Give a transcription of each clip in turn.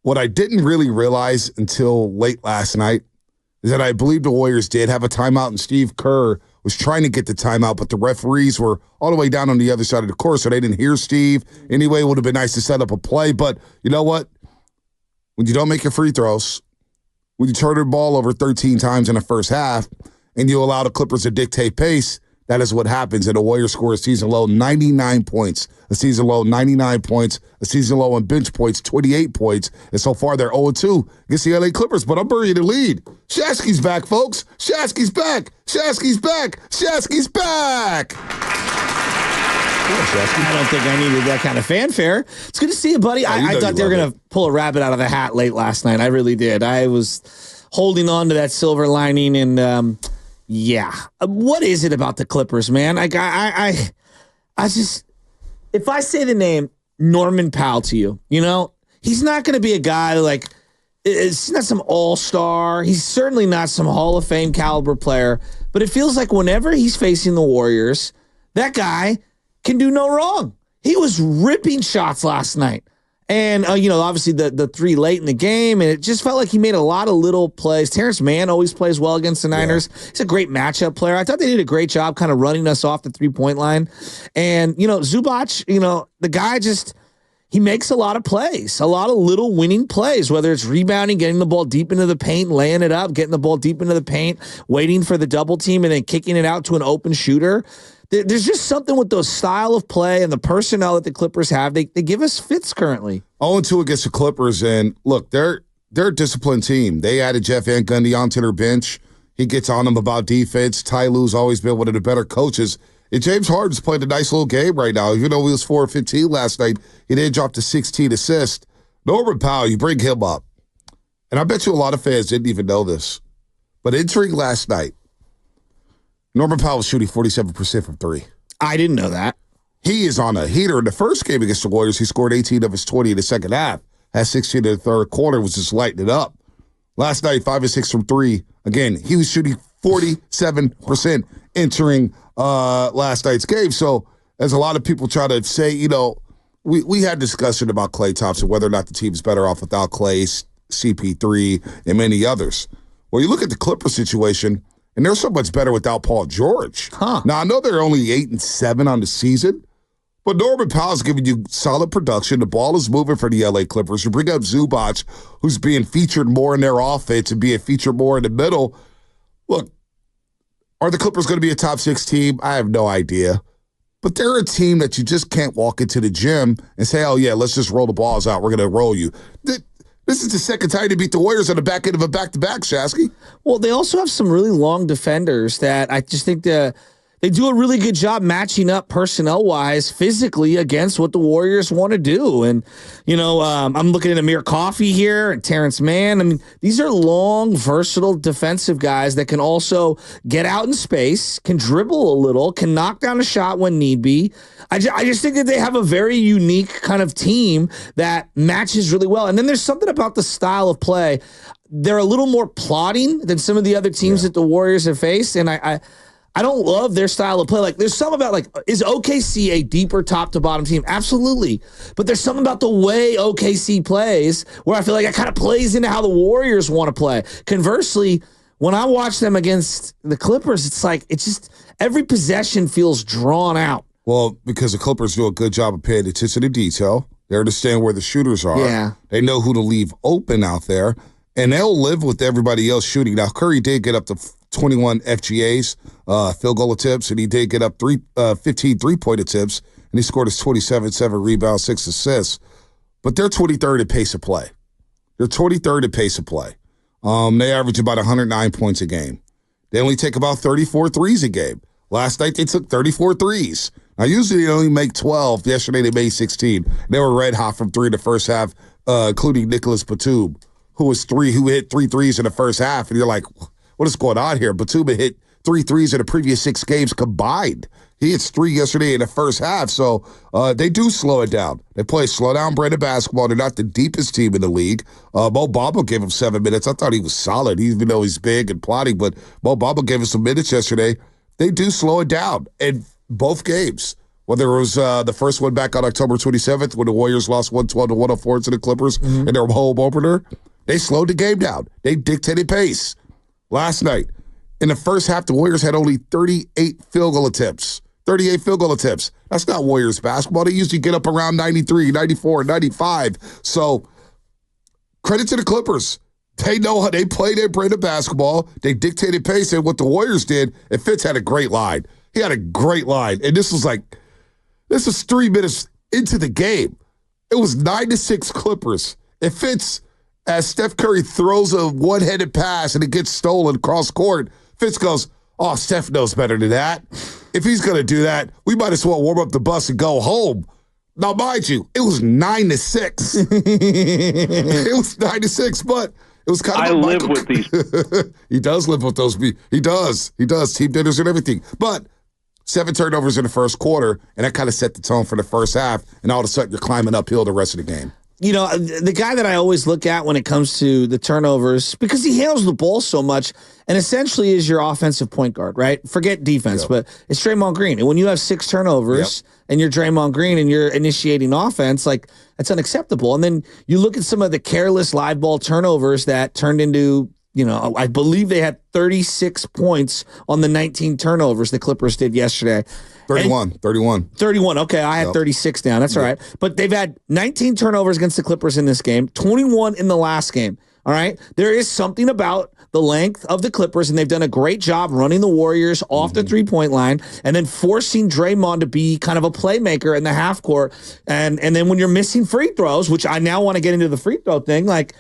What I didn't really realize until late last night is that I believe the Warriors did have a timeout, and Steve Kerr was trying to get the timeout, but the referees were all the way down on the other side of the court, so they didn't hear Steve. Anyway, it would have been nice to set up a play, but you know what? When you don't make your free throws, when you turn the ball over 13 times in the first half, and you allow the Clippers to dictate pace, that is what happens. And the Warriors score a season low 99 points, a season low 99 points, a season low on bench points, 28 points. And so far, they're 0-2 against the LA Clippers. But I'm burying the lead. Shasky's back, folks. Shasky's back. Shasky's back. Shasky's back. I don't think I needed that kind of fanfare. It's good to see you, buddy. I thought they were going to pull a rabbit out of the hat late last night. I really did. I was holding on to that silver lining, and yeah. What is it about the Clippers, man? I just, if I say the name Norman Powell to you, you know, he's not going to be a guy like, it's not some all-star. He's certainly not some Hall of Fame caliber player, but it feels like whenever he's facing the Warriors, that guy can do no wrong. He was ripping shots last night. And, you know, obviously the three late in the game, and it just felt like he made a lot of little plays. Terance Mann always plays well against the Niners. Yeah. He's a great matchup player. I thought they did a great job kind of running us off the three-point line. And, you know, Zubac, you know, the guy just, he makes a lot of plays, a lot of little winning plays, whether it's rebounding, getting the ball deep into the paint, laying it up, getting the ball deep into the paint, waiting for the double team, and then kicking it out to an open shooter. There's just something with those style of play and the personnel that the Clippers have. They give us fits currently. 0-2 against the Clippers, and look, they're a disciplined team. They added Jeff Van Gundy onto their bench. He gets on them about defense. Ty Lue's always been one of the better coaches. And James Harden's playing a nice little game right now. Even though he was 4-15 last night, he did drop to 16 assists. Norman Powell, you bring him up. And I bet you a lot of fans didn't even know this. But entering last night, Norman Powell was shooting 47% from three. I didn't know that. He is on a heater. In the first game against the Warriors, he scored 18 of his 20 in the second half. Had 16 in the third quarter, was just lighting it up. Last night, 5 of 6 from three. Again, he was shooting 47% entering last night's game. So, as a lot of people try to say, you know, we had discussion about Klay Thompson, whether or not the team's better off without Klay, CP3, and many others. Well, you look at the Clippers situation, and they're so much better without Paul George. Now, I know they're only 8-7 on the season, but Norman Powell's giving you solid production. The ball is moving for the LA Clippers. You bring up Zubac, who's being featured more in their offense and being featured more in the middle. Look, are the Clippers going to be a top 6 team? I have no idea. But they're a team that you just can't walk into the gym and say, oh, yeah, let's just roll the balls out. We're going to roll you. This is the second time they beat the Warriors on the back end of a back-to-back, Shasky. Well, they also have some really long defenders that I just think they do a really good job matching up personnel-wise, physically against what the Warriors want to do. And, you know, I'm looking at Amir Coffey here and Terance Mann. I mean, these are long, versatile defensive guys that can also get out in space, can dribble a little, can knock down a shot when need be. I just think that they have a very unique kind of team that matches really well. And then there's something about the style of play. They're a little more plodding than some of the other teams that the Warriors have faced. And I don't love their style of play. Like, there's something about, like, is OKC a deeper top-to-bottom team? Absolutely. But there's something about the way OKC plays where I feel like it kind of plays into how the Warriors want to play. Conversely, when I watch them against the Clippers, it's like, it's just every possession feels drawn out. Well, because the Clippers do a good job of paying attention to detail. They understand where the shooters are. Yeah. They know who to leave open out there. And they'll live with everybody else shooting. Now, Curry did get up to 21 FGAs, field goal attempts, and he did get up 15 three-point attempts, and he scored his 27, 7 rebounds, 6 assists. But they're 23rd in pace of play. They're 23rd in pace of play. They average about 109 points a game. They only take about 34 threes a game. Last night, they took 34 threes. Now, usually they only make 12. Yesterday, they made 16. They were red hot from three in the first half, including Nicholas Batum, who hit 3 threes in the first half. And you're like, what is going on here? Batum hit 3 threes in the previous 6 games combined. He hits 3 yesterday in the first half. So they do slow it down. They play slow-down brand of basketball. They're not the deepest team in the league. Mo Bamba gave him 7 minutes. I thought he was solid, even though he's big and plotting. But Mo Bamba gave him some minutes yesterday. They do slow it down. And both games, Well, there was the first one back on October 27th when the Warriors lost 112-104 to the Clippers in their home opener. They slowed the game down. They dictated pace. Last night, in the first half, the Warriors had only 38 field goal attempts. 38 field goal attempts. That's not Warriors basketball. They usually get up around 93, 94, 95. So, credit to the Clippers. They know how they play their brand of basketball. They dictated pace. And what the Warriors did, and Fitz had a great line. He had a great line. And this was 3 minutes into the game. It was 9-6 Clippers. And Fitz, as Steph Curry throws a one-headed pass and it gets stolen cross court, Fitz goes, oh, Steph knows better than that. If he's going to do that, we might as well warm up the bus and go home. Now, mind you, it was 9-6. It was 9-6, but it was kind of. I live with these. He does live with those. He does. Team dinners and everything. But 7 turnovers in the first quarter, and that kind of set the tone for the first half. And all of a sudden, you're climbing uphill the rest of the game. You know, the guy that I always look at when it comes to the turnovers, because he handles the ball so much, and essentially is your offensive point guard, right? Forget defense, but it's Draymond Green. And when you have 6 turnovers and you're Draymond Green and you're initiating offense, like, that's unacceptable. And then you look at some of the careless live ball turnovers that turned into, you know, I believe they had 36 points on the 19 turnovers the Clippers did yesterday. 31. 31. Okay, I had 36 down. That's all right. But they've had 19 turnovers against the Clippers in this game, 21 in the last game. All right? There is something about the length of the Clippers, and they've done a great job running the Warriors off the three-point line and then forcing Draymond to be kind of a playmaker in the half court. And then when you're missing free throws, which I now want to get into the free throw thing, like,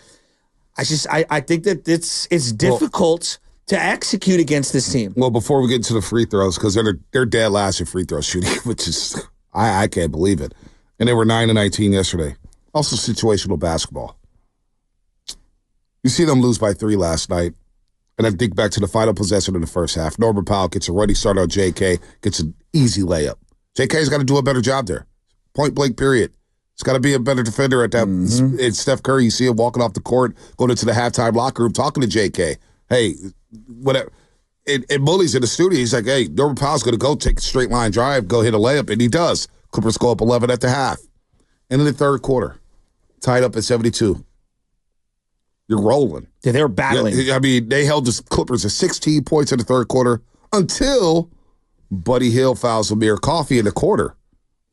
I think that it's difficult to execute against this team. Well, before we get into the free throws, because they're dead last in free throw shooting, which is, I can't believe it. And they were 9-19 yesterday. Also situational basketball. You see them lose by 3 last night. And I think back to the final possession in the first half. Norman Powell gets a running start on JK, gets an easy layup. JK's got to do a better job there. Point blank, period. He's got to be a better defender at that. It's Steph Curry. You see him walking off the court, going into the halftime locker room, talking to JK. Hey, whatever. And Bully's in the studio. He's like, hey, Norman Powell's going to go take a straight line drive, go hit a layup, and he does. Clippers go up 11 at the half. And in the third quarter, tied up at 72. You're rolling. Yeah, they were battling. Yeah, I mean, they held the Clippers to 16 points in the third quarter until Buddy Hield fouls Amir Coffey in the quarter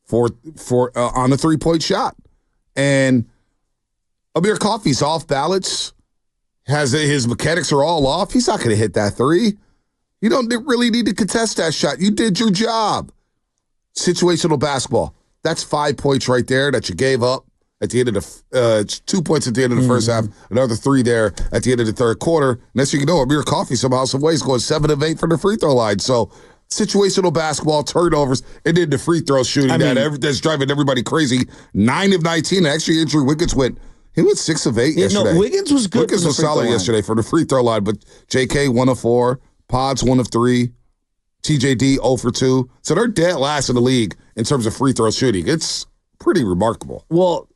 for on a 3-point shot. And Amir Coffey's off balance. His mechanics are all off. He's not going to hit that 3. You don't really need to contest that shot. You did your job. Situational basketball. That's 5 points right there that you gave up at the end of the 2 points at the end of the first half, another 3 there at the end of the third quarter. Next thing you know, Amir Coffey somehow, some ways going 7 of 8 from the free throw line. So situational basketball, turnovers, and then the free throw shooting that's driving everybody crazy. 9 of 19. Actually, Andrew Wiggins went 6 of 8 yesterday. No, Wiggins was good. Wiggins was solid yesterday for the free throw line, but JK 1 of 4, Pods 1 of 3, TJD 0 for 2. So they're dead last in the league in terms of free throw shooting. It's pretty remarkable. Well,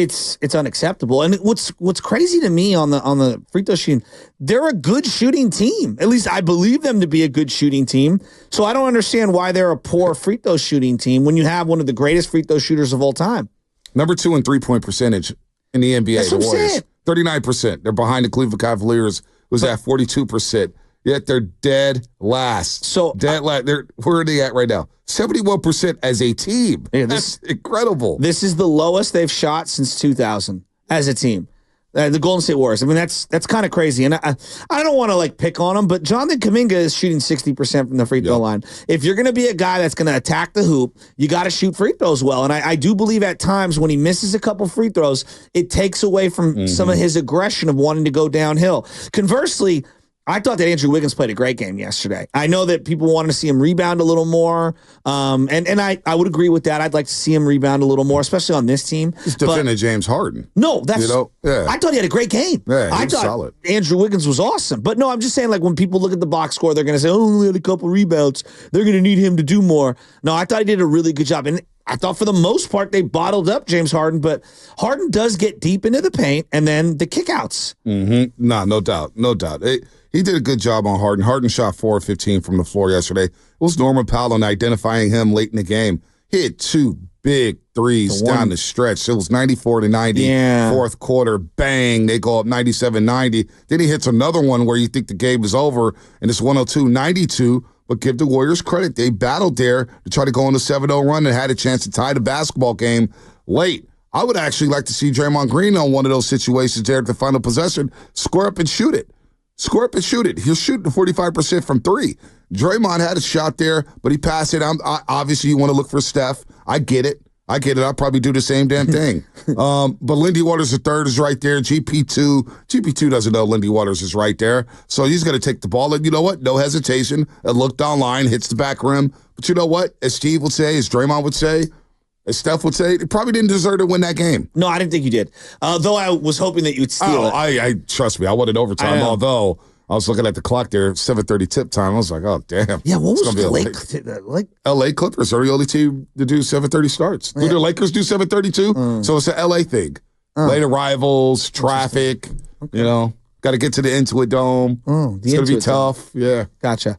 it's unacceptable. And what's crazy to me on the free throw shooting, they're a good shooting team. At least I believe them to be a good shooting team. So I don't understand why they're a poor free throw shooting team when you have one of the greatest free throw shooters of all time. Number 2 in 3-point percentage in the NBA. That's the what I'm Warriors. saying. 39%. They're behind the Cleveland Cavaliers, who's at 42%. Yet they're dead last. So dead last. Where are they at right now? 71% as a team. Yeah, That's incredible. This is the lowest they've shot since 2000 as a team. The Golden State Warriors. I mean, that's kind of crazy. And I don't want to pick on him, but Jonathan Kuminga is shooting 60% from the free throw line. If you're going to be a guy that's going to attack the hoop, you got to shoot free throws well. And I do believe at times when he misses a couple free throws, it takes away from some of his aggression of wanting to go downhill. Conversely, I thought that Andrew Wiggins played a great game yesterday. I know that people wanted to see him rebound a little more, and I would agree with that. I'd like to see him rebound a little more, especially on this team. He's defending James Harden. No, that's. I thought he had a great game. Yeah, I thought solid. Andrew Wiggins was awesome. But no, I'm just saying, when people look at the box score, they're going to say, "Oh, he had a couple rebounds. They're going to need him to do more." No, I thought he did a really good job, and I thought for the most part they bottled up James Harden, but Harden does get deep into the paint, and then the kickouts. No doubt. He did a good job on Harden. Harden shot 4 of 15 from the floor yesterday. It was Norman Powell and identifying him late in the game. hit 2 big threes down the stretch. It was 94-90. Fourth quarter, bang, they go up 97-90. Then he hits another one where you think the game is over, and it's 102-92. But give the Warriors credit. They battled there to try to go on a 7-0 run and had a chance to tie the basketball game late. I would actually like to see Draymond Green on one of those situations there at the final possession, square up and shoot it. Square up and shoot it. He's shooting 45% from 3. Draymond had a shot there, but he passed it. Obviously, you want to look for Steph. I get it. I'll probably do the same damn thing. But Lindy Waters III is right there. GP2 doesn't know Lindy Waters is right there. So he's going to take the ball. And you know what? No hesitation. It looked online, hits the back rim. But you know what? As Steve would say, as Draymond would say, as Steph would say, he probably didn't deserve to win that game. No, I didn't think you did. Though I was hoping that you'd steal it. I trust me. I wanted overtime, although I was looking at the clock there, 7:30 tip time. I was like, oh, damn. Yeah, what was the late? L.A. Clippers are the only team to do 7:30 starts. Do the Lakers do 7:30 too? So it's an L.A. thing. Late arrivals, traffic, got to get to the Intuit Dome. It's going to be tough. Yeah. Gotcha.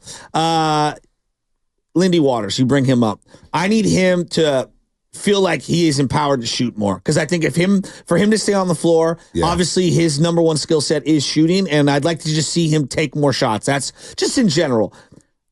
Lindy Waters, you bring him up. I need him to feel like he is empowered to shoot more. Because I think for him to stay on the floor, obviously his number one skill set is shooting, and I'd like to just see him take more shots. That's just in general.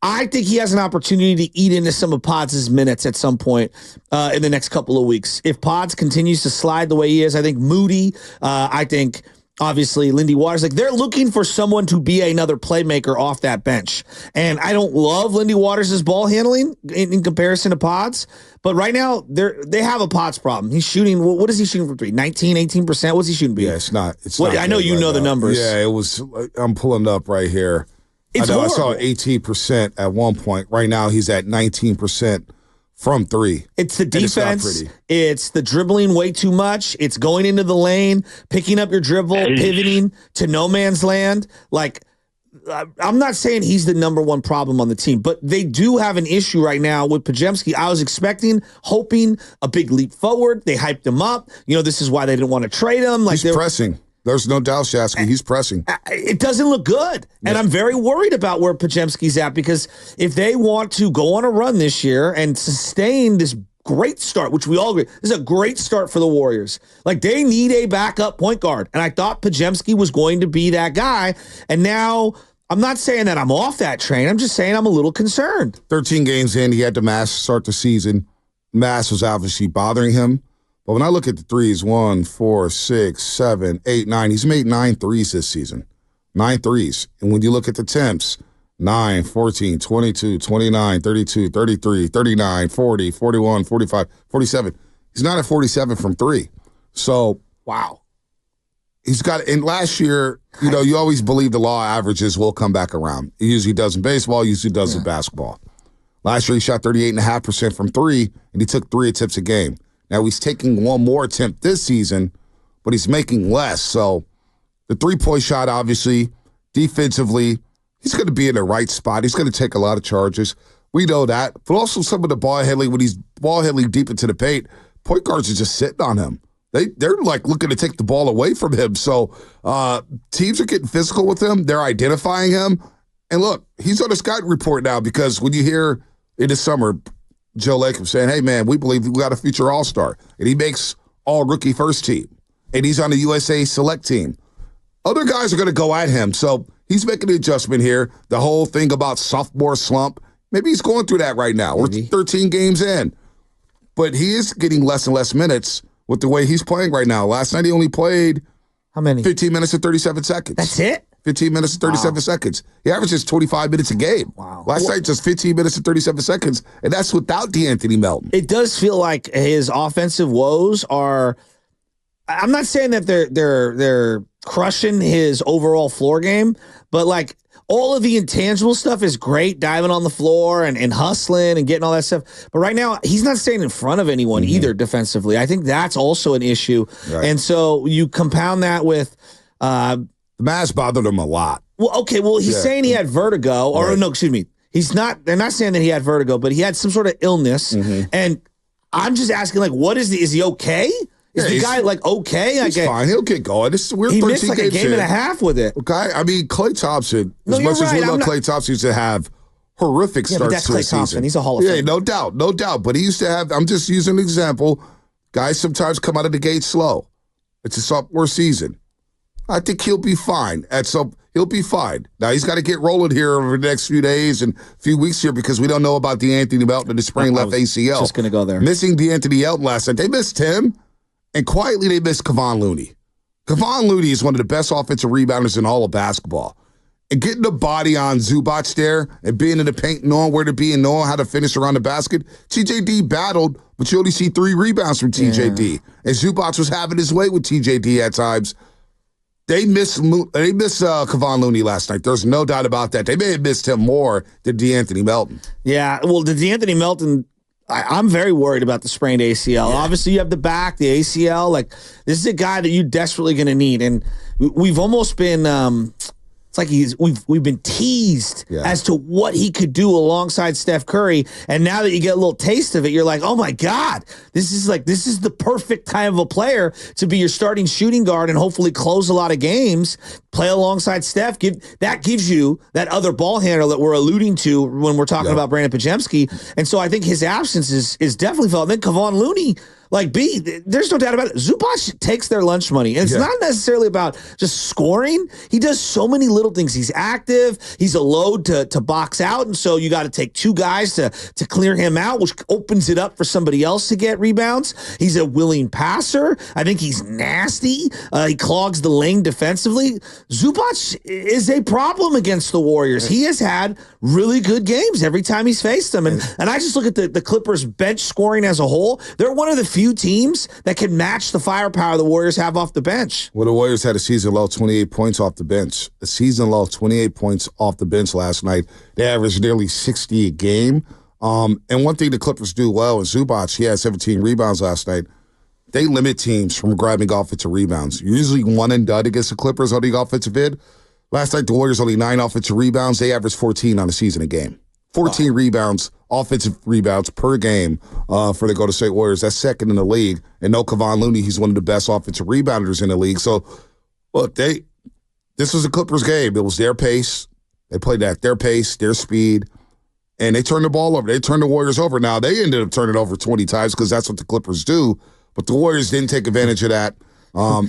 I think he has an opportunity to eat into some of Pods' minutes at some point in the next couple of weeks. If Pods continues to slide the way he is, I think Moody, I think obviously Lindy Waters, like they're looking for someone to be another playmaker off that bench. And I don't love Lindy Waters' ball handling in comparison to Pods, but right now they have a Pods problem. He's shooting, what is he shooting from 3? 19, 18%? What's he shooting? Yeah, it's not. I know you know the numbers. Yeah, it was, I'm pulling it up right here. I saw 18% at one point. Right now he's at 19% from 3. It's the defense. It's the dribbling way too much. It's going into the lane, picking up your dribble, pivoting to no man's land. Like, I'm not saying he's the number one problem on the team, but they do have an issue right now with Podziemski. I was hoping a big leap forward. They hyped him up. This is why they didn't want to trade him. Like he's pressing. There's no doubt, Shasky. He's pressing. It doesn't look good. Yeah. And I'm very worried about where Podziemski's at, because if they want to go on a run this year and sustain this great start, which we all agree, this is a great start for the Warriors. Like, they need a backup point guard. And I thought Podziemski was going to be that guy. And now, I'm not saying that I'm off that train. I'm just saying I'm a little concerned. 13 games in, he had the mass start the season. Mass was obviously bothering him. But when I look at the threes, 1, 4, 6, 7, 8, 9, he's made 9 threes this season. 9 threes. And when you look at the temps, 9, 14, 22, 29, 32, 33, 39, 40, 41, 45, 47. He's not at 47 from 3. So, wow. He's got, and last year, you always believe the law of averages will come back around. He usually does in baseball, usually does in basketball. Last year, he shot 38.5% from 3, and he took 3 attempts a game. Now, he's taking one more attempt this season, but he's making less. So the three-point shot, obviously, defensively, he's going to be in the right spot. He's going to take a lot of charges. We know that. But also some of the ball handling, when he's ball handling deep into the paint, point guards are just sitting on him. They're like looking to take the ball away from him. So teams are getting physical with him. They're identifying him. And look, he's on the scouting report now, because when you hear in the summer Joe Lacob saying, hey, man, we believe we got a future all-star. And he makes all-rookie first team. And he's on the USA select team. Other guys are going to go at him. So he's making an adjustment here. The whole thing about sophomore slump, maybe he's going through that right now. Maybe. We're 13 games in. But he is getting less and less minutes with the way he's playing right now. Last night he only played how many? 15 minutes and 37 seconds. That's it? 15 minutes and 37 seconds. He averages 25 minutes a game. Wow. Last night, just 15 minutes and 37 seconds, and that's without DeAnthony Melton. It does feel like his offensive woes are, I'm not saying that they're crushing his overall floor game, but like all of the intangible stuff is great, diving on the floor and hustling and getting all that stuff. But right now, he's not staying in front of anyone either defensively. I think that's also an issue. Right. And so you compound that with the mass bothered him a lot. Well, okay. Well, he's saying he had vertigo, or no, excuse me. He's not. They're not saying that he had vertigo, but he had some sort of illness. And I'm just asking, like, what is he okay? Is the guy like okay? He's fine. He'll get going. He missed like a game and a half with it. Okay, I mean Klay Thompson. As much as we love Klay Thompson, used to have horrific starts that's to Klay a season. Thompson. He's a Hall of Fame. No doubt. But he used to have, I'm just using an example, guys sometimes come out of the gate slow. It's a sophomore season. I think he'll be fine. He'll be fine. Now, he's got to get rolling here over the next few days and few weeks here because we don't know about DeAnthony Melton and the sprained left ACL. Just going to go there. Missing DeAnthony Melton last night. They missed him, and quietly they missed Kevon Looney. Kevon Looney is one of the best offensive rebounders in all of basketball. And getting the body on Zubac there and being in the paint, knowing where to be and knowing how to finish around the basket, TJD battled, but you only see 3 rebounds from TJD. Yeah. And Zubac was having his way with TJD at times. They miss Kevon Looney last night. There's no doubt about that. They may have missed him more than DeAnthony Melton. Yeah, well, the DeAnthony Melton, I'm very worried about the sprained ACL. Yeah. Obviously, you have the back, the ACL. Like, this is a guy that you're desperately going to need. And we've almost been it's like we've been teased as to what he could do alongside Steph Curry, and now that you get a little taste of it, you're like, oh my God, this is the perfect kind of a player to be your starting shooting guard and hopefully close a lot of games, play alongside Steph. That gives you that other ball handler that we're alluding to when we're talking about Brandon Podziemski, and so I think his absence is definitely felt. And then Kevon Looney. There's no doubt about it. Zubac takes their lunch money. And it's not necessarily about just scoring. He does so many little things. He's active. He's a load to box out. And so you got to take 2 guys to clear him out, which opens it up for somebody else to get rebounds. He's a willing passer. I think he's nasty. He clogs the lane defensively. Zubac is a problem against the Warriors. He has had really good games every time he's faced them. And I just look at the Clippers bench scoring as a whole. They're one of the few teams that can match the firepower the Warriors have off the bench. Well, the Warriors had a season low 28 points off the bench. A season low 28 points off the bench last night. They averaged nearly 60 a game. And one thing the Clippers do well is Zubac. He had 17 rebounds last night. They limit teams from grabbing offensive rebounds. Usually one and done against the Clippers on the offensive end. Last night, the Warriors only 9 offensive rebounds. They averaged 14 on the season a game. 14 rebounds, offensive rebounds per game for the Golden State Warriors. That's second in the league. And no Kevon Looney, he's one of the best offensive rebounders in the league. So, look, this was a Clippers game. It was their pace. They played at their pace, their speed, and they turned the ball over. They turned the Warriors over. Now, they ended up turning it over 20 times because that's what the Clippers do, but the Warriors didn't take advantage of that.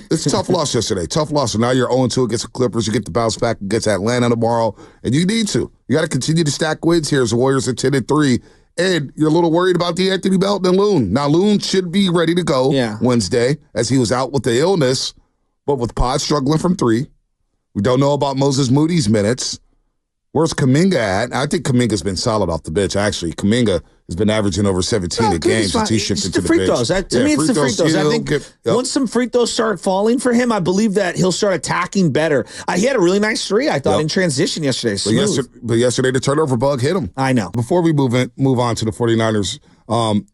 It's a tough loss yesterday. Tough loss. And now you're 0-2 against the Clippers. You get the bounce back against Atlanta tomorrow, and you need to. You got to continue to stack wins here as the Warriors are 10-3. And you're a little worried about DeAnthony Melton and Loon. Now, Loon should be ready to go Wednesday as he was out with the illness, but with Pod struggling from 3. We don't know about Moses Moody's minutes. Where's Kuminga at? I think Kuminga's been solid off the bench, actually. Kuminga has been averaging over 17 a game since he shifted to the bench. Throws. To me, it's the free throws. I think once some free throws start falling for him, I believe that he'll start attacking better. He had a really nice 3, I thought, in transition yesterday. But yesterday, the turnover bug hit him. I know. Before we move on to the 49ers,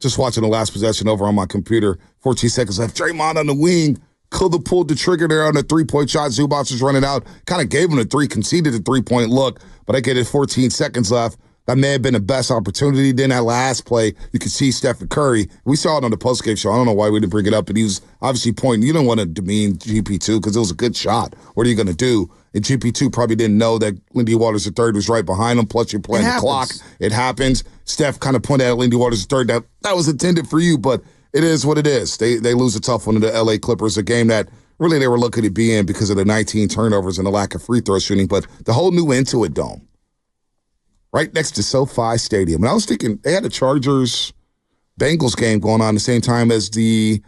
just watching the last possession over on my computer, 14 seconds left. Draymond on the wing. Could have pulled the trigger there on the 3-point shot. Zubac was running out. Kind of gave him the 3, conceded the 3-point look, but I get it 14 seconds left. That may have been the best opportunity. Then that last play, you could see Stephen Curry. We saw it on the postgame show. I don't know why we didn't bring it up, but he was obviously pointing. You don't want to demean GP2 because it was a good shot. What are you going to do? And GP2 probably didn't know that Lindy Waters III was right behind him, plus you're playing the clock. It happens. Steph kind of pointed at Lindy Waters III. That was intended for you, but it is what it is. They lose a tough one to the LA Clippers, a game that really they were looking to be in because of the 19 turnovers and the lack of free throw shooting. But the whole new Intuit Dome, right next to SoFi Stadium. And I was thinking they had a Chargers-Bengals game going on the same time as the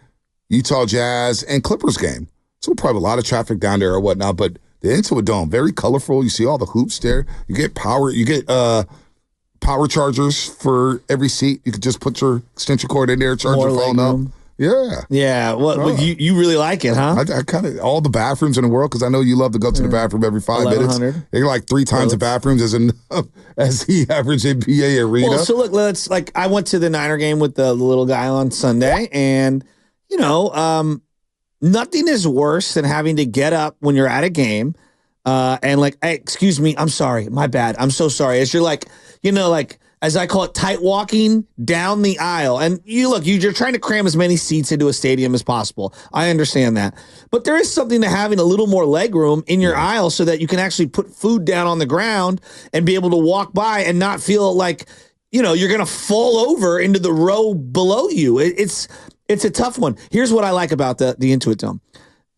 Utah Jazz and Clippers game. So probably a lot of traffic down there or whatnot. But the Intuit Dome, very colorful. You see all the hoops there. You get power. You get power chargers for every seat. You could just put your extension cord in there, charge your phone up. Yeah. Yeah. Well, you really like it, huh? I kind of, all the bathrooms in the world, because I know you love to go to the bathroom every 5 minutes. They're like 3 times the bathrooms as the average NBA arena. Well, so look, I went to the Niner game with the little guy on Sunday, and, nothing is worse than having to get up when you're at a game and hey, excuse me, I'm sorry, my bad, I'm so sorry. As you're as I call it, tight walking down the aisle. And you're trying to cram as many seats into a stadium as possible. I understand that. But there is something to having a little more leg room in your aisle so that you can actually put food down on the ground and be able to walk by and not feel like, you're going to fall over into the row below you. It's a tough one. Here's what I like about the Intuit Dome.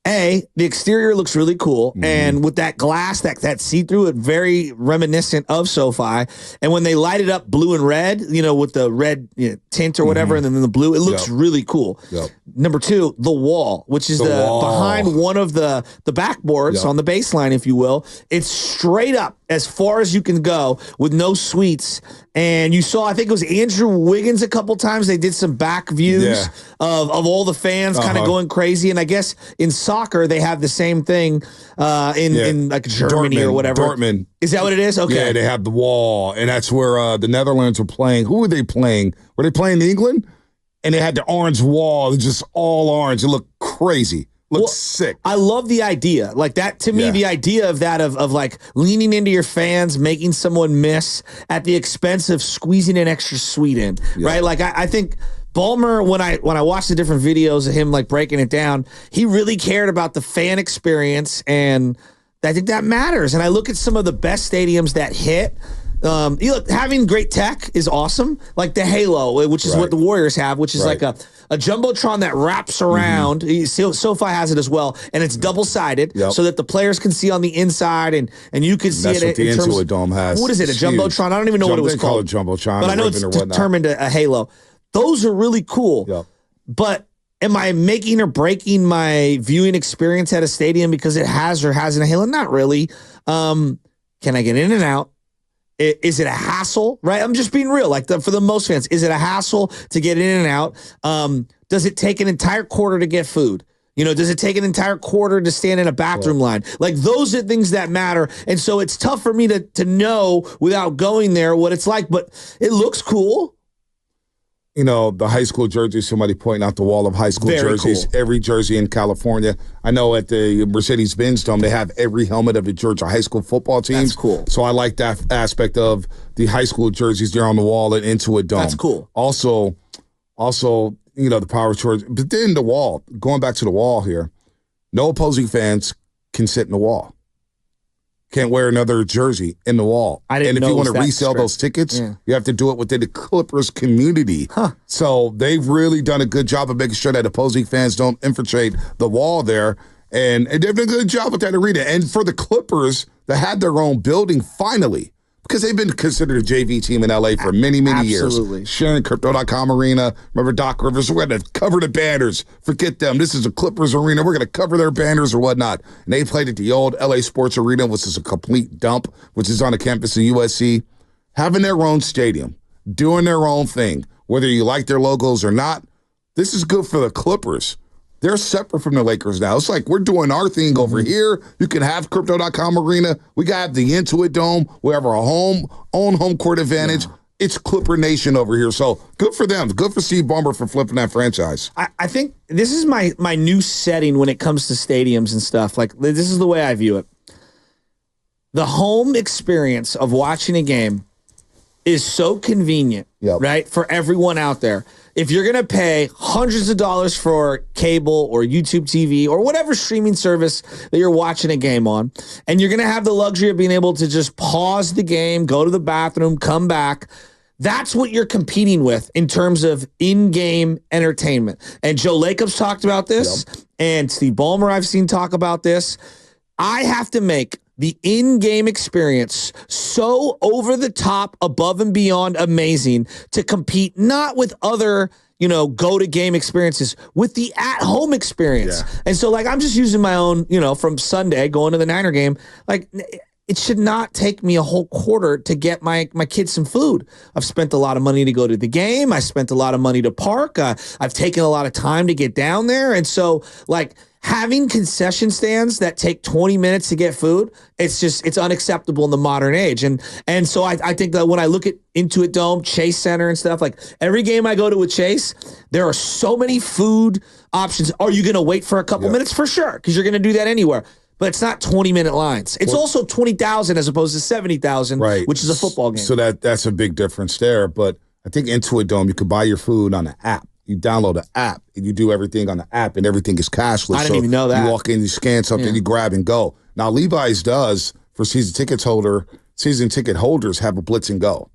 The exterior looks really cool, and with that glass, that see-through, it very reminiscent of SoFi. And when they light it up blue and red, with the red tint or whatever, and then the blue, it looks really cool. Yep. Number 2, the wall, which is behind one of the backboards on the baseline, if you will. It's straight up as far as you can go with no suites. And you saw, I think it was Andrew Wiggins a couple times. They did some back views of all the fans kind of going crazy. And I guess in soccer, they have the same thing in like Germany Dortmund, or whatever. Dortmund. Is that what it is? Okay. Yeah, they have the wall. And that's where the Netherlands were playing. Who were they playing? Were they playing England? And they had the orange wall, just all orange. It looked crazy. Looks sick. I love the idea. Like that, to me, the idea of that, of like leaning into your fans, making someone miss at the expense of squeezing an extra sweet in, right? Like I think Ballmer, when I watched the different videos of him like breaking it down, he really cared about the fan experience, and I think that matters. And I look at some of the best stadiums that hit. Having great tech is awesome, like the Halo, which is what the Warriors have, which is like a Jumbotron that wraps around. SoFi has it as well, and it's double-sided so that the players can see on the inside, and you can see That's it what the Intuit Dome has. What is it, a Jumbotron? I don't even know what it was called. They call it Jumbotron. But I know it's determined a Halo. Those are really cool, but am I making or breaking my viewing experience at a stadium because it has or hasn't a Halo? Not really. Can I get in and out? Is it a hassle, right? I'm just being real. Like for the most fans, is it a hassle to get in and out? Does it take an entire quarter to get food? Does it take an entire quarter to stand in a bathroom line? Like those are things that matter. And so it's tough for me to know without going there what it's like, but it looks cool. The high school jerseys, somebody pointing out the wall of high school jerseys. Cool. Every jersey in California. I know at the Mercedes-Benz Dome, they have every helmet of the Georgia high school football teams. That's cool. So I like that aspect of the high school jerseys there on the wall and Intuit Dome. That's cool. Also, the power torch. But then the wall, going back to the wall here, no opposing fans can sit in the wall. Can't wear another jersey in the wall. And if you want to resell those tickets, you have to do it within the Clippers community. So they've really done a good job of making sure that opposing fans don't infiltrate the wall there. And they've done a good job with that arena. And for the Clippers that had their own building finally, because they've been considered a JV team in LA for many, many years. Sharing Crypto.com arena. Remember Doc Rivers? We're going to cover the banners. Forget them. This is a Clippers arena. We're going to cover their banners or whatnot. And they played at the old LA Sports Arena, which is a complete dump, which is on the campus of USC. Having their own stadium, doing their own thing, whether you like their logos or not, this is good for the Clippers. They're separate from the Lakers now. It's like we're doing our thing over here. You can have Crypto.com arena. We got the Intuit Dome. We have our own home court advantage. It's Clipper Nation over here. So good for them. Good for Steve Ballmer for flipping that franchise. I think this is my new setting when it comes to stadiums and stuff. Like, this is the way I view it. The home experience of watching a game is so convenient, right, for everyone out there. If you're going to pay hundreds of dollars for cable or YouTube TV or whatever streaming service that you're watching a game on, and you're going to have the luxury of being able to just pause the game, go to the bathroom, come back, that's what you're competing with in terms of in-game entertainment. And Joe Lacob's talked about this, and Steve Ballmer I've seen talk about this. I have to make the in-game experience so over the top, above and beyond amazing to compete not with other, go-to-game experiences, with the at-home experience. And so, I'm just using my own, from Sunday, going to the Niner game, it should not take me a whole quarter to get my kids some food. I've spent a lot of money to go to the game. I spent a lot of money to park. I've taken a lot of time to get down there. And so, having concession stands that take 20 minutes to get food, it's unacceptable in the modern age. And so I think that when I look at Intuit Dome, Chase Center and stuff, every game I go to with Chase, there are so many food options. Are you going to wait for a couple minutes? For sure, because you're going to do that anywhere. But it's not 20-minute lines. It's also 20,000 as opposed to 70,000, right, which is a football game. So that's a big difference there. But I think Intuit Dome, you can buy your food on the app. You download the app, and you do everything on the app, and everything is cashless. I didn't even know that. You walk in, you scan something, you grab and go. Now, Levi's does, for season ticket holders have a blitz and go.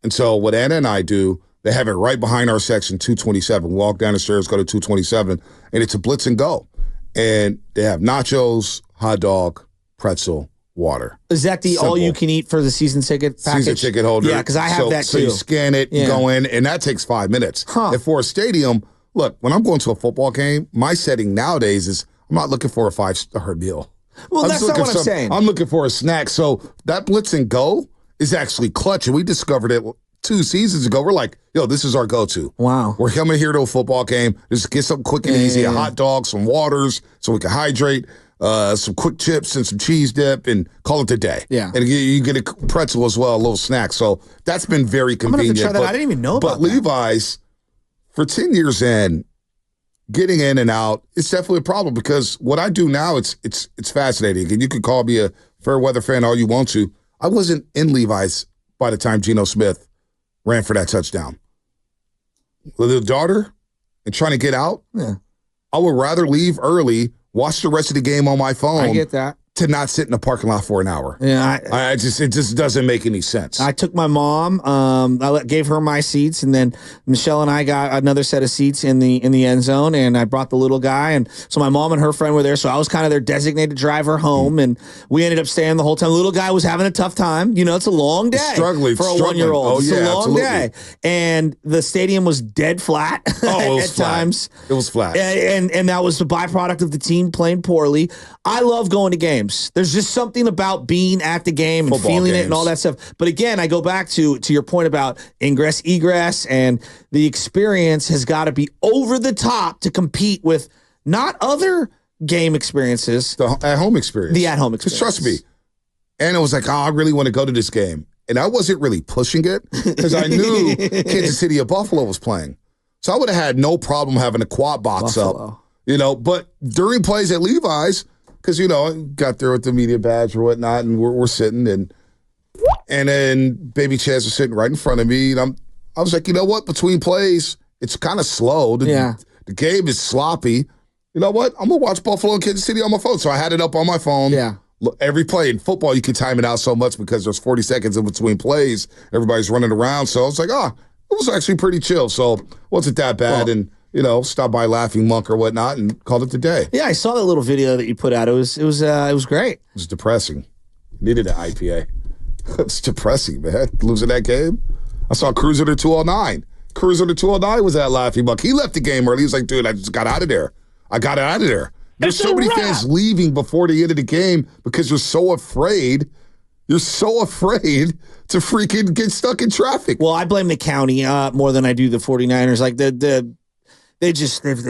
And so what Anna and I do, they have it right behind our section, 227. Walk down the stairs, go to 227, and it's a blitz and go. And they have nachos, hot dog, pretzel, water. Is that the all-you-can-eat for the season ticket package? Season ticket holder. Yeah, because I have that too. So you scan it, you go in, and that takes 5 minutes. And for a stadium, look, when I'm going to a football game, my setting nowadays is I'm not looking for a 5-star meal. Well, that's not what I'm saying. I'm looking for a snack. So that blitz and go is actually clutch, and we discovered it 2 seasons ago. We're like, yo, this is our go-to. Wow. We're coming here to a football game. Just get something quick and easy, a hot dog, some waters so we can hydrate, some quick chips and some cheese dip, and call it a day. Yeah. And you get a pretzel as well, a little snack. So that's been very convenient. I'm going to try that. I didn't even know about that. But Levi's, for 10 years in, getting in and out, it's definitely a problem because what I do now, it's fascinating. And you can call me a fair weather fan all you want to. I wasn't in Levi's by the time Geno Smith ran for that touchdown. With a daughter and trying to get out, I would rather leave early, watch the rest of the game on my phone. I get that. To not sit in the parking lot for an hour. Yeah, it just doesn't make any sense. I took my mom. I gave her my seats, and then Michelle and I got another set of seats in the end zone. And I brought the little guy, and so my mom and her friend were there. So I was kind of their designated driver home, and we ended up staying the whole time. The little guy was having a tough time. You know, it's a long day struggling for a 1-year-old. Oh, it's yeah, a long absolutely. day, and the stadium was dead flat. Oh, it was at flat. times. It was flat, and that was the byproduct of the team playing poorly. I love going to games. There's just something about being at the game and Football feeling games. it and all that stuff. But again, I go back to your point about ingress, egress, and the experience has got to be over the top to compete with not other game experiences. the at-home experience. The at-home experience. Because trust me, Anna was like, I really want to go to this game. And I wasn't really pushing it because I knew Kansas City or Buffalo was playing. So I would have had no problem having a quad box up. You know, but during plays at Levi's, because, you know, I got there with the media badge or whatnot, and we're sitting, and then Baby Chaz was sitting right in front of me, and I was like, you know what? Between plays, it's kind of slow. The game is sloppy. You know what? I'm going to watch Buffalo and Kansas City on my phone. So I had it up on my phone. Yeah. Look, every play in football, you can time it out so much because there's 40 seconds in between plays. Everybody's running around. So I was like, it was actually pretty chill. So it wasn't that bad. And you know, stop by Laughing Monk or whatnot and called it the day. Yeah, I saw that little video that you put out. It was great. It was depressing. Needed an IPA. It's depressing, man. Losing that game. I saw Cruiser to 209. Cruiser to 209 was at Laughing Monk. He left the game early. He was like, dude, I just got out of there. I got out of there. There's so many fans leaving before the end of the game because you're so afraid. You're so afraid to freaking get stuck in traffic. Well, I blame the county more than I do the 49ers. Like they've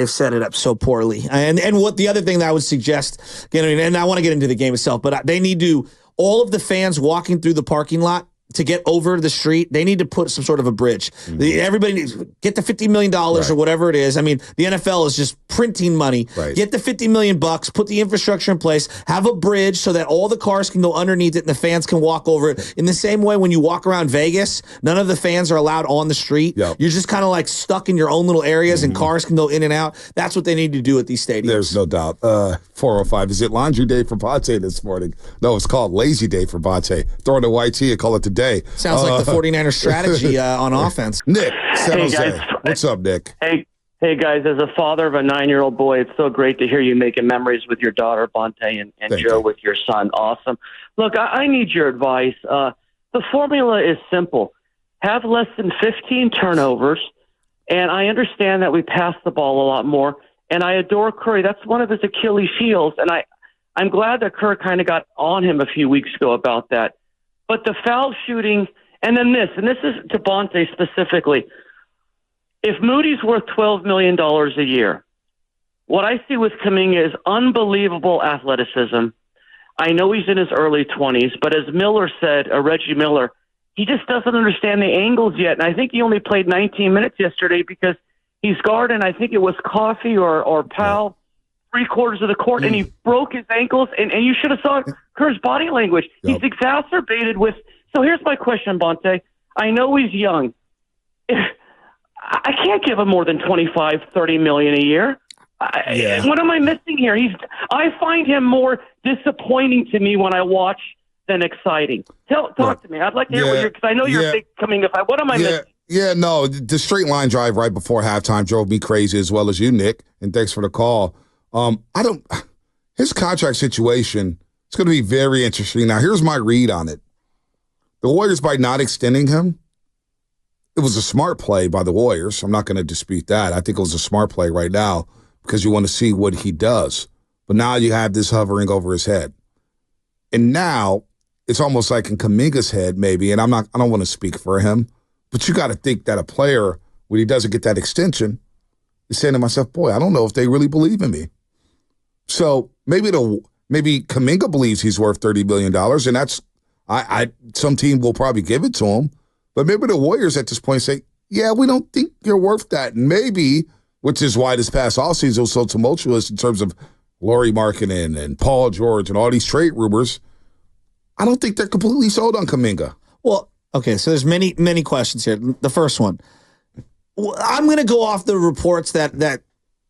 set it up so poorly. And what the other thing that I would suggest, and I want to get into the game itself, but they need to, all of the fans walking through the parking lot to get over the street, they need to put some sort of a bridge. Everybody needs get the $50 million or whatever it is. I mean, the NFL is just printing money. Get the $50 million, put the infrastructure in place, have a bridge so that all the cars can go underneath it and the fans can walk over it. In the same way, when you walk around Vegas, none of the fans are allowed on the street. You're just kind of like stuck in your own little areas and cars can go in and out. That's what they need to do at these stadiums. There's no doubt. 405. Is it laundry day for Bonta this morning? No, it's called lazy day for Bonta. Throw in a white tee and call it the day. Sounds like the 49ers strategy on offense. Nick, San Hey, Jose. guys. What's up, Nick? Hey, guys. As a father of a 9-year-old boy, it's so great to hear you making memories with your daughter, Bonta, and Joe with your son. Awesome. Look, I need your advice. The formula is simple. Have less than 15 turnovers, and I understand that we pass the ball a lot more, and I adore Curry. That's one of his Achilles heels, and I'm glad that Kerr kind of got on him a few weeks ago about that. But the foul shooting, and then this is to Bonta specifically. If Moody's worth $12 million a year, what I see with Kuminga is unbelievable athleticism. I know he's in his early 20s, but as Miller said, Reggie Miller, he just doesn't understand the angles yet. And I think he only played 19 minutes yesterday because he's guarding, I think it was Coffey or Powell. 3/4 of the court, and he broke his ankles, and you should have saw Kerr's body language. Yep. He's exacerbated with – so here's my question, Bonta. I know he's young. I can't give him more than $25-30 million a year. What am I missing here? I find him more disappointing to me when I watch than exciting. Talk to me. I'd like to hear what because I know you're a big Kuminga fan. What am I missing? Yeah, no, the straight line drive right before halftime drove me crazy as well as you, Nick. And thanks for the call. His contract situation, it's going to be very interesting. Now, here's my read on it. The Warriors, by not extending him, it was a smart play by the Warriors. I'm not going to dispute that. I think it was a smart play right now because you want to see what he does. But now you have this hovering over his head. And now it's almost like in Kuminga's head, maybe, and I don't want to speak for him, but you got to think that a player, when he doesn't get that extension, is saying to myself, boy, I don't know if they really believe in me. So maybe Kuminga believes he's worth $30 billion, and that's some team will probably give it to him. But maybe the Warriors at this point say, yeah, we don't think you're worth that. And maybe, which is why this past offseason was so tumultuous in terms of Lauri Markkanen and Paul George and all these trade rumors, I don't think they're completely sold on Kuminga. Well, okay, so there's many, many questions here. The first one, I'm going to go off the reports that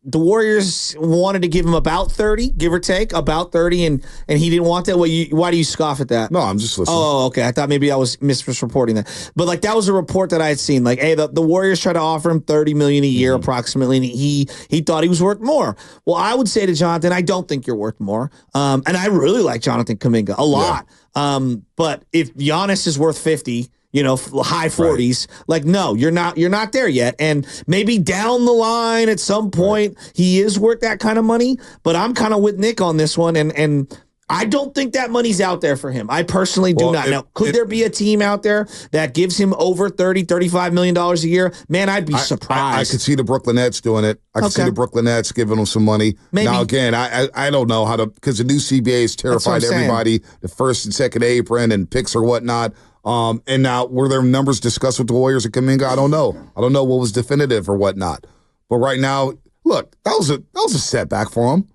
the Warriors wanted to give him about 30, give or take, about 30, and he didn't want that. Why do you scoff at that? No, I'm just listening. Oh, okay. I thought maybe I was misreporting that. But, like, that was a report that I had seen. Like, hey, the Warriors tried to offer him $30 million a year approximately, and he thought he was worth more. Well, I would say to Jonathan, I don't think you're worth more. And I really like Jonathan Kuminga a lot. Yeah. But if Giannis is worth 50, high 40s. Right. Like, no, you're not there yet. And maybe down the line at some point, he is worth that kind of money. But I'm kind of with Nick on this one. And I don't think that money's out there for him. I personally do not. Now, could there be a team out there that gives him over $30-35 million a year? Man, I'd be surprised. I could see the Brooklyn Nets doing it. I could see the Brooklyn Nets giving him some money. Maybe. Now, again, I don't know how to, because the new CBA has terrified everybody, the first and second apron and picks or whatnot. And now, were there numbers discussed with the Warriors and Kuminga? I don't know. I don't know what was definitive or whatnot. But right now, look, that was a setback for him.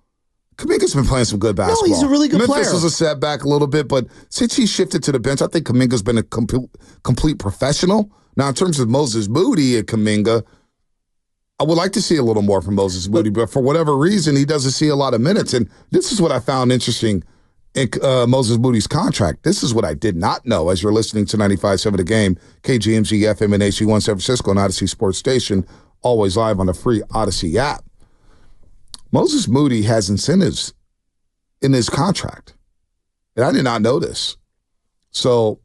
Kuminga's been playing some good basketball. No, he's a really good player. Memphis was a setback a little bit, but since he shifted to the bench, I think Kuminga's been a complete professional. Now, in terms of Moses Moody and Kuminga, I would like to see a little more from Moses Moody, but for whatever reason, he doesn't see a lot of minutes. And this is what I found interesting in Moses Moody's contract. This is what I did not know as you're listening to 95.7 The Game, KGMG, FM, and HC1 San Francisco, and Odyssey Sports Station, always live on the free Odyssey app. Moses Moody has incentives in his contract, and I did not know this. So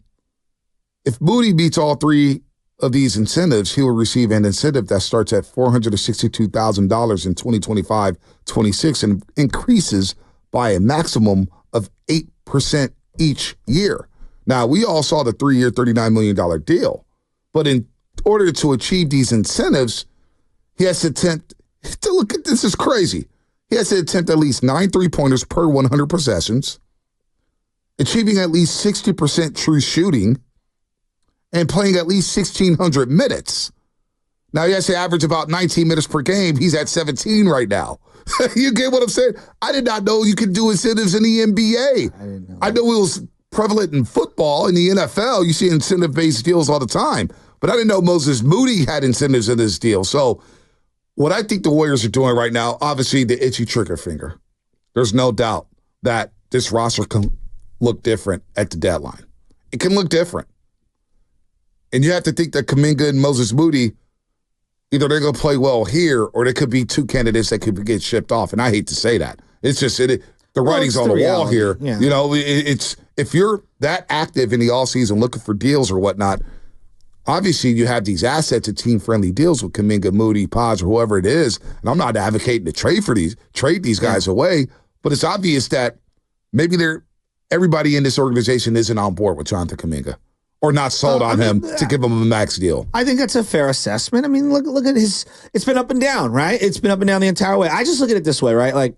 if Moody meets all three of these incentives, he will receive an incentive that starts at $462,000 in 2025-26 and increases by a maximum of 8% each year. Now, we all saw the 3-year, $39 million deal, but in order to achieve these incentives, he has to attempt to look at this is crazy. He has to attempt at least 9 3-pointers per 100 possessions, achieving at least 60% true shooting, and playing at least 1,600 minutes. Now, he has to average about 19 minutes per game. He's at 17 right now. You get what I'm saying? I did not know you could do incentives in the NBA. I know it was prevalent in football. In the NFL, you see incentive-based deals all the time. But I didn't know Moses Moody had incentives in this deal. So what I think the Warriors are doing right now, obviously the itchy trigger finger. There's no doubt that this roster can look different at the deadline. It can look different. And you have to think that Kuminga and Moses Moody, either they're going to play well here or they could be two candidates that could get shipped off. And I hate to say that. It's just the writing's on the wall here. Yeah. It's if you're that active in the offseason looking for deals or whatnot, obviously, you have these assets and team-friendly deals with Kuminga, Moody, Podge, or whoever it is. And I'm not advocating to trade these guys away, but it's obvious that maybe everybody in this organization isn't on board with Jonathan Kuminga or not sold on him to give him a max deal. I think that's a fair assessment. I mean, look at it's been up and down, right? It's been up and down the entire way. I just look at it this way, right? Like,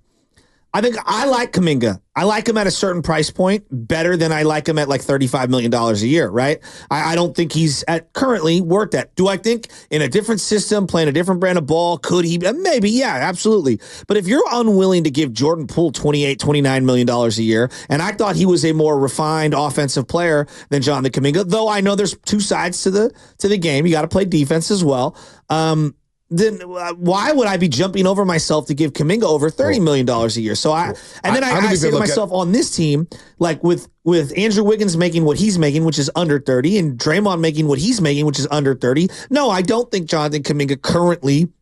I think I like Kuminga. I like him at a certain price point better than I like him at like $35 million a year, right? I don't think he's currently worth that. Do I think in a different system, playing a different brand of ball, could he? Maybe, yeah, absolutely. But if you're unwilling to give Jordan Poole $29 million a year, and I thought he was a more refined offensive player than Jonathan Kuminga, though I know there's two sides to the game. You got to play defense as well. Then why would I be jumping over myself to give Kuminga over $30 million a year? So I say to myself on this team, like with Andrew Wiggins making what he's making, which is under 30, and Draymond making what he's making, which is under 30. No, I don't think Jonathan Kuminga currently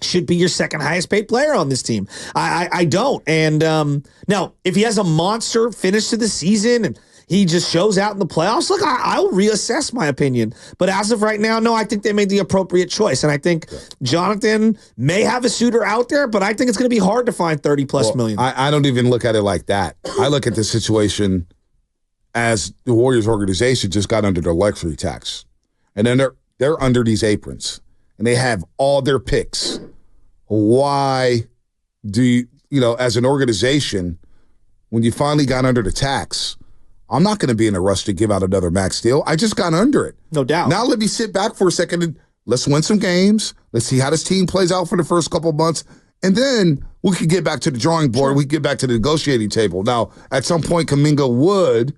should be your second highest paid player on this team. I don't. And now, if he has a monster finish to the season and he just shows out in the playoffs, look, I'll reassess my opinion. But as of right now, no, I think they made the appropriate choice. And I think Jonathan may have a suitor out there, but I think it's going to be hard to find 30+ million. I don't even look at it like that. I look at the situation as the Warriors organization just got under the luxury tax. And then they're under these aprons. And they have all their picks. Why do you, as an organization, when you finally got under the tax, I'm not going to be in a rush to give out another max deal. I just got under it. No doubt. Now let me sit back for a second and let's win some games. Let's see how this team plays out for the first couple of months. And then we can get back to the drawing board. Sure. We can get back to the negotiating table. Now, at some point, Kuminga would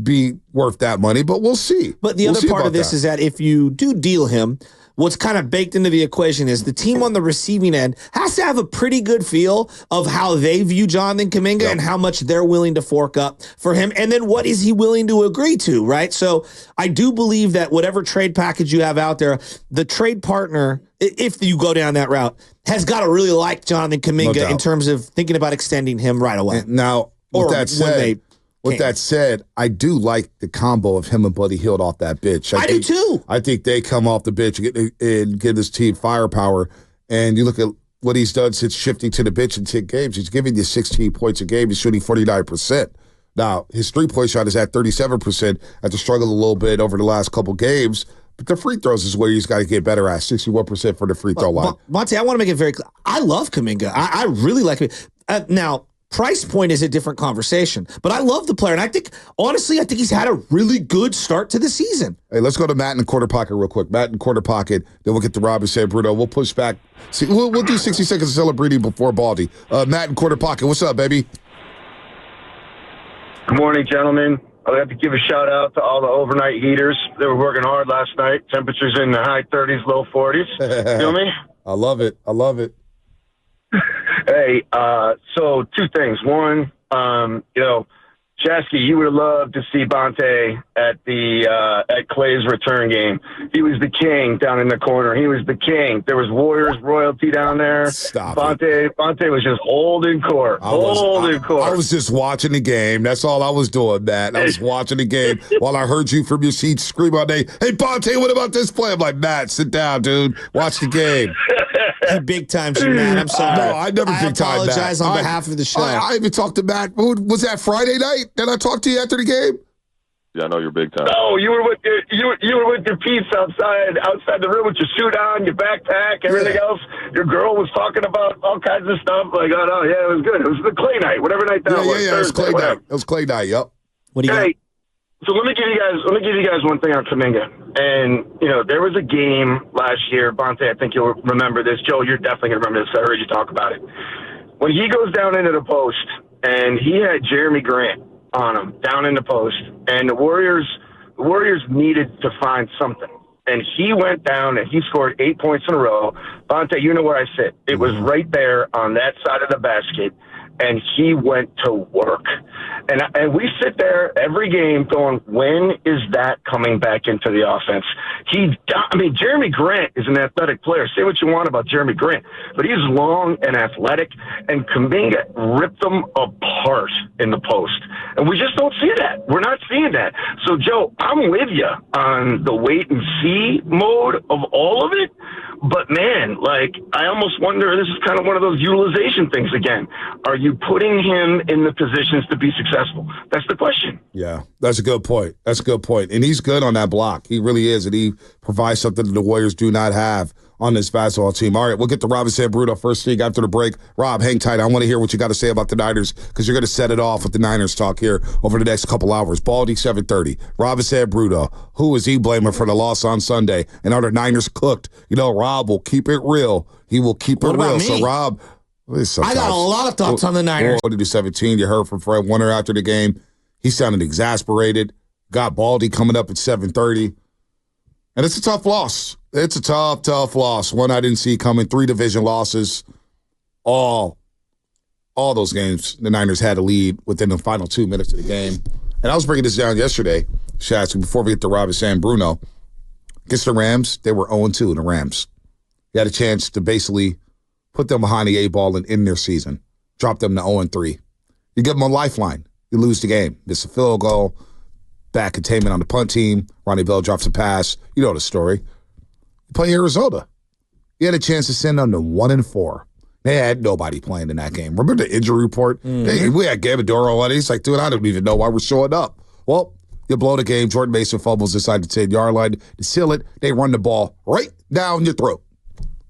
be worth that money, but we'll see. But the other part of this is that if you do deal him, what's kind of baked into the equation is the team on the receiving end has to have a pretty good feel of how they view Jonathan Kuminga and how much they're willing to fork up for him. And then what is he willing to agree to, right? So I do believe that whatever trade package you have out there, the trade partner, if you go down that route, has got to really like Jonathan Kuminga in terms of thinking about extending him right away. Now, with that said, I do like the combo of him and Buddy Hield off that bench. I do too. I think they come off the bench and give this team firepower. And you look at what he's done since shifting to the bench in 10 games. He's giving you 16 points a game. He's shooting 49%. Now, his three-point shot is at 37% after struggling a little bit over the last couple games. But the free throws is where he's got to get better at, 61% for the free throw line. Monty, I want to make it very clear. I love Kuminga. I really like him. Now, price point is a different conversation, but I love the player, and I think, honestly, he's had a really good start to the season. Hey, let's go to Matt in the corner pocket real quick. Matt in the corner pocket, then we'll get to Rob and San Bruno. We'll push back. See, we'll do 60 seconds of celebrating before Baldy. Matt in corner pocket, what's up, baby? Good morning, gentlemen. I'd have to give a shout-out to all the overnight heaters. They were working hard last night. Temperatures in the high 30s, low 40s. Feel me? I love it. Hey, so two things. One, Shasky, you would have loved to see Bonta at Clay's return game. He was the king down in the corner. He was the king. There was Warriors royalty down there. Bonta was just holding court. I was just watching the game. That's all I was doing, Matt. I was watching the game while I heard you from your seat scream all day, "Hey, Bonta, what about this play?" I'm like, Matt, sit down, dude. Watch the game. He big times you, Matt. I'm sorry. No, I never big time Matt. I apologize on behalf of the show. I even talked to Matt. Was that Friday night? Did I talk to you after the game? Yeah, I know you're big time. No, you were with your peeps outside the room with your suit on, your backpack, everything else. Your girl was talking about all kinds of stuff. Like, oh no, yeah, it was good. It was the Clay night, whatever night that was. Yeah, it was Clay night. It was Clay night. Yep. What do you got? So let me give you guys one thing on Kuminga. And, there was a game last year, Bonta, I think you'll remember this. Joe, you're definitely going to remember this. I heard you talk about it. When he goes down into the post, and he had Jeremy Grant on him down in the post, and the Warriors needed to find something. And he went down and he scored 8 points in a row. Bonta, you know where I sit. It was right there on that side of the basket. And he went to work. And we sit there every game going, when is that coming back into the offense? Jeremy Grant is an athletic player. Say what you want about Jeremy Grant, but he's long and athletic, and Kuminga ripped them apart in the post. And we just don't see that. We're not seeing that. So, Joe, I'm with you on the wait and see mode of all of it. But, man, I almost wonder, this is kind of one of those utilization things again. Are you putting him in the positions to be successful? That's the question. Yeah, that's a good point. And he's good on that block. He really is. And he provides something that the Warriors do not have on this basketball team. All right, we'll get to Rob and San Bruno first thing after the break. Rob, hang tight. I want to hear what you got to say about the Niners because you're going to set it off with the Niners talk here over the next couple hours. Baldy, 7:30. Rob and San Bruno. Who is he blaming for the loss on Sunday? And are the Niners cooked? You know, Rob will keep it real. He will keep it real. So, Rob, I got a lot of thoughts on the Niners. 40-17. You heard from Fred Warner after the game. He sounded exasperated. Got Baldy coming up at 7:30. And it's a tough loss. It's a tough loss. One I didn't see coming. 3 division losses. All those games, the Niners had a lead within the final 2 minutes of the game. And I was breaking this down yesterday, Shasky, before we get to Rob and San Bruno. Against the Rams, they were 0-2 in the Rams. You had a chance to basically put them behind the 8 ball and end their season. Drop them to 0-3. You give them a lifeline. You lose the game. Miss a field goal. Bad containment on the punt team. Ronnie Bell drops a pass. You know the story. You play Arizona. You had a chance to send them to 1-4. They had nobody playing in that game. Remember the injury report? We had Gabadoro on it. He's like, dude, I don't even know why we're showing up. Well, you blow the game. Jordan Mason fumbles inside the 10-yard line to seal it. They run the ball right down your throat.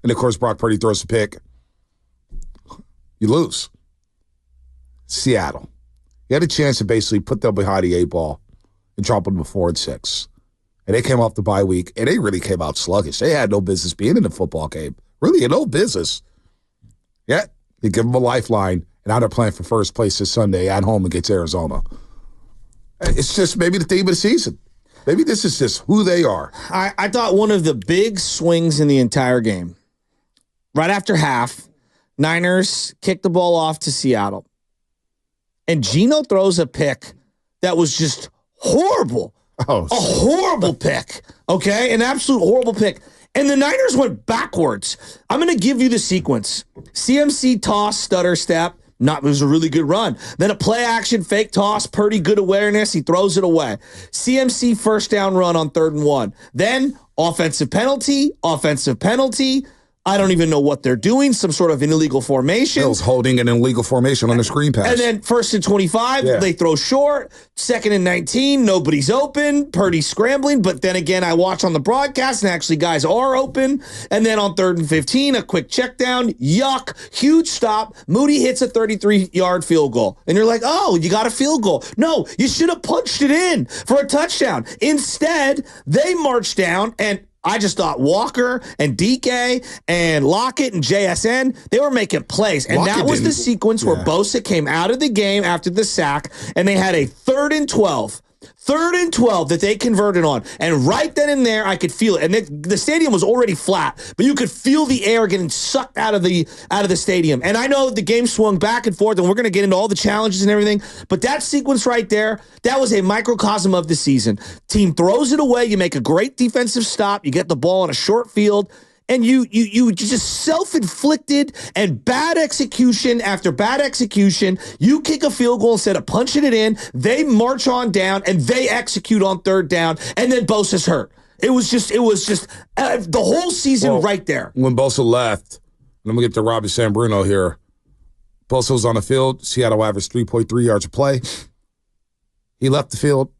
And, of course, Brock Purdy throws a pick. You lose. Seattle. You had a chance to basically put them behind the 8 ball. And drop them to 4-6. And they came off the bye week, and they really came out sluggish. They had no business being in the football game. Really, no business. Yeah, you give them a lifeline, and now they're playing for first place this Sunday at home against Arizona. It's just maybe the theme of the season. Maybe this is just who they are. I thought one of the big swings in the entire game, right after half, Niners kicked the ball off to Seattle. And Geno throws a pick that was just horrible. A horrible pick. Okay? An absolute horrible pick. And the Niners went backwards. I'm going to give you the sequence. CMC toss, stutter step. It was a really good run. Then a play action, fake toss, Purdy good awareness. He throws it away. CMC first down run on 3rd and 1. Then offensive penalty. I don't even know what they're doing. Some sort of an illegal formation. Bill's holding an illegal formation on the screen pass. And then 1st and 25, They throw short. 2nd and 19, nobody's open. Purdy's scrambling. But then again, I watch on the broadcast, and actually guys are open. And then on 3rd and 15, a quick check down. Yuck. Huge stop. Moody hits a 33-yard field goal. And you're like, oh, you got a field goal. No, you should have punched it in for a touchdown. Instead, they marched down, and I just thought Walker and DK and Lockett and JSN, they were making plays. And that was the sequence where Bosa came out of the game after the sack, and they had a 3rd and 12. 3rd and 12 that they converted on. And right then and there, I could feel it. And the stadium was already flat, but you could feel the air getting sucked out of the stadium. And I know the game swung back and forth, and we're going to get into all the challenges and everything, but that sequence right there, that was a microcosm of the season. Team throws it away. You make a great defensive stop. You get the ball on a short field. And you just self-inflicted and bad execution after bad execution. You kick a field goal instead of punching it in. They march on down and they execute on 3rd down. And then Bosa's hurt. It was just the whole season right there. When Bosa left, let me get to Robbie San Bruno here. Bosa was on the field. Seattle averaged 3.3 yards a play. He left the field,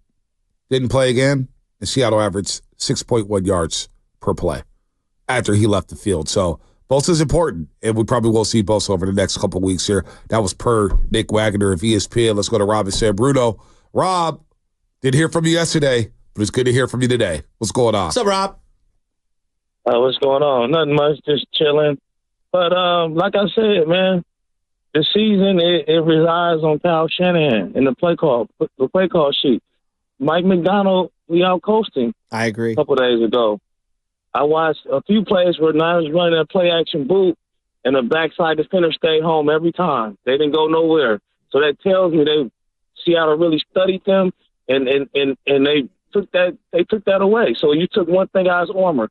didn't play again, and Seattle averaged 6.1 yards per play after he left the field. So Bosa's important, and we probably will see Bosa over the next couple of weeks here. That was per Nick Wagner of ESPN. Let's go to Rob and San Bruno. Rob, didn't hear from you yesterday, but it's good to hear from you today. What's going on? What's up, Rob? What's going on? Nothing much, just chilling. But like I said, man, the season, it resides on Kyle Shanahan and the play call sheet. Mike McDonald, we out-coached him. I agree. A couple of days ago. I watched a few plays where Niners running a play-action boot, and the backside defender stayed home every time. They didn't go nowhere. So that tells me Seattle really studied them, and they took that away. So you took one thing out of his armor.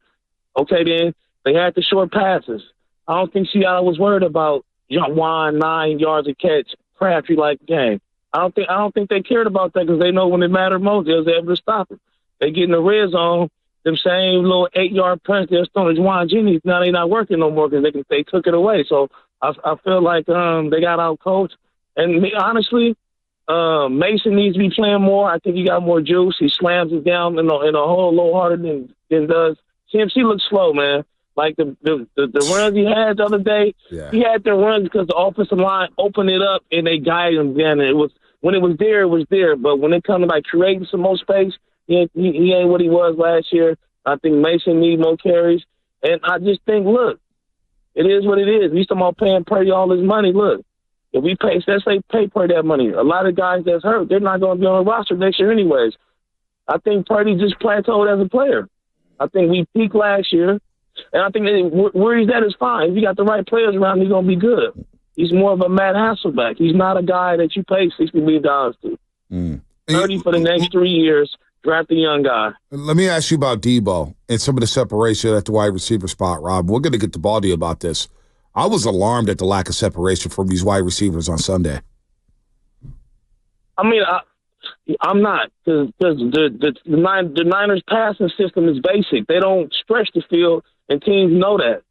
Okay, then they had the short passes. I don't think Seattle was worried about Juan 9 yards a catch, Crabtree-like game. I don't think they cared about that because they know when it mattered most, they was able to stop it. They get in the red zone. Them same little 8-yard punch they're throwing to Juan Jennings, now they not working no more because they took it away. So I feel like they got out coached. And honestly, Mason needs to be playing more. I think he got more juice. He slams it down in a hole a little harder than does. CMC looks slow, man. Like the runs he had the other day, he had the runs because the offensive line opened it up and they guided him. Then it was when it was there, it was there. But when it comes to like creating some more space, he ain't what he was last year. I think Mason need more carries, and I just think, look, it is what it is. We talking about paying Purdy all his money. Look, if we pay, let's say pay Purdy that money, a lot of guys that's hurt, they're not going to be on the roster next year anyways. I think Purdy just plateaued as a player. I think we peaked last year. And I think that where he's at is fine. If you got the right players around, he's going to be good. He's more of a Matt Hasselbeck. He's not a guy that you pay $60 million to. 30 for the next 3 years, draft a young guy. Let me ask you about Debo and some of the separation at the wide receiver spot, Rob. We're going to get to ball to you about this. I was alarmed at the lack of separation from these wide receivers on Sunday. I mean, I'm not, because the Niners' passing system is basic. They don't stretch the field, and teams know that.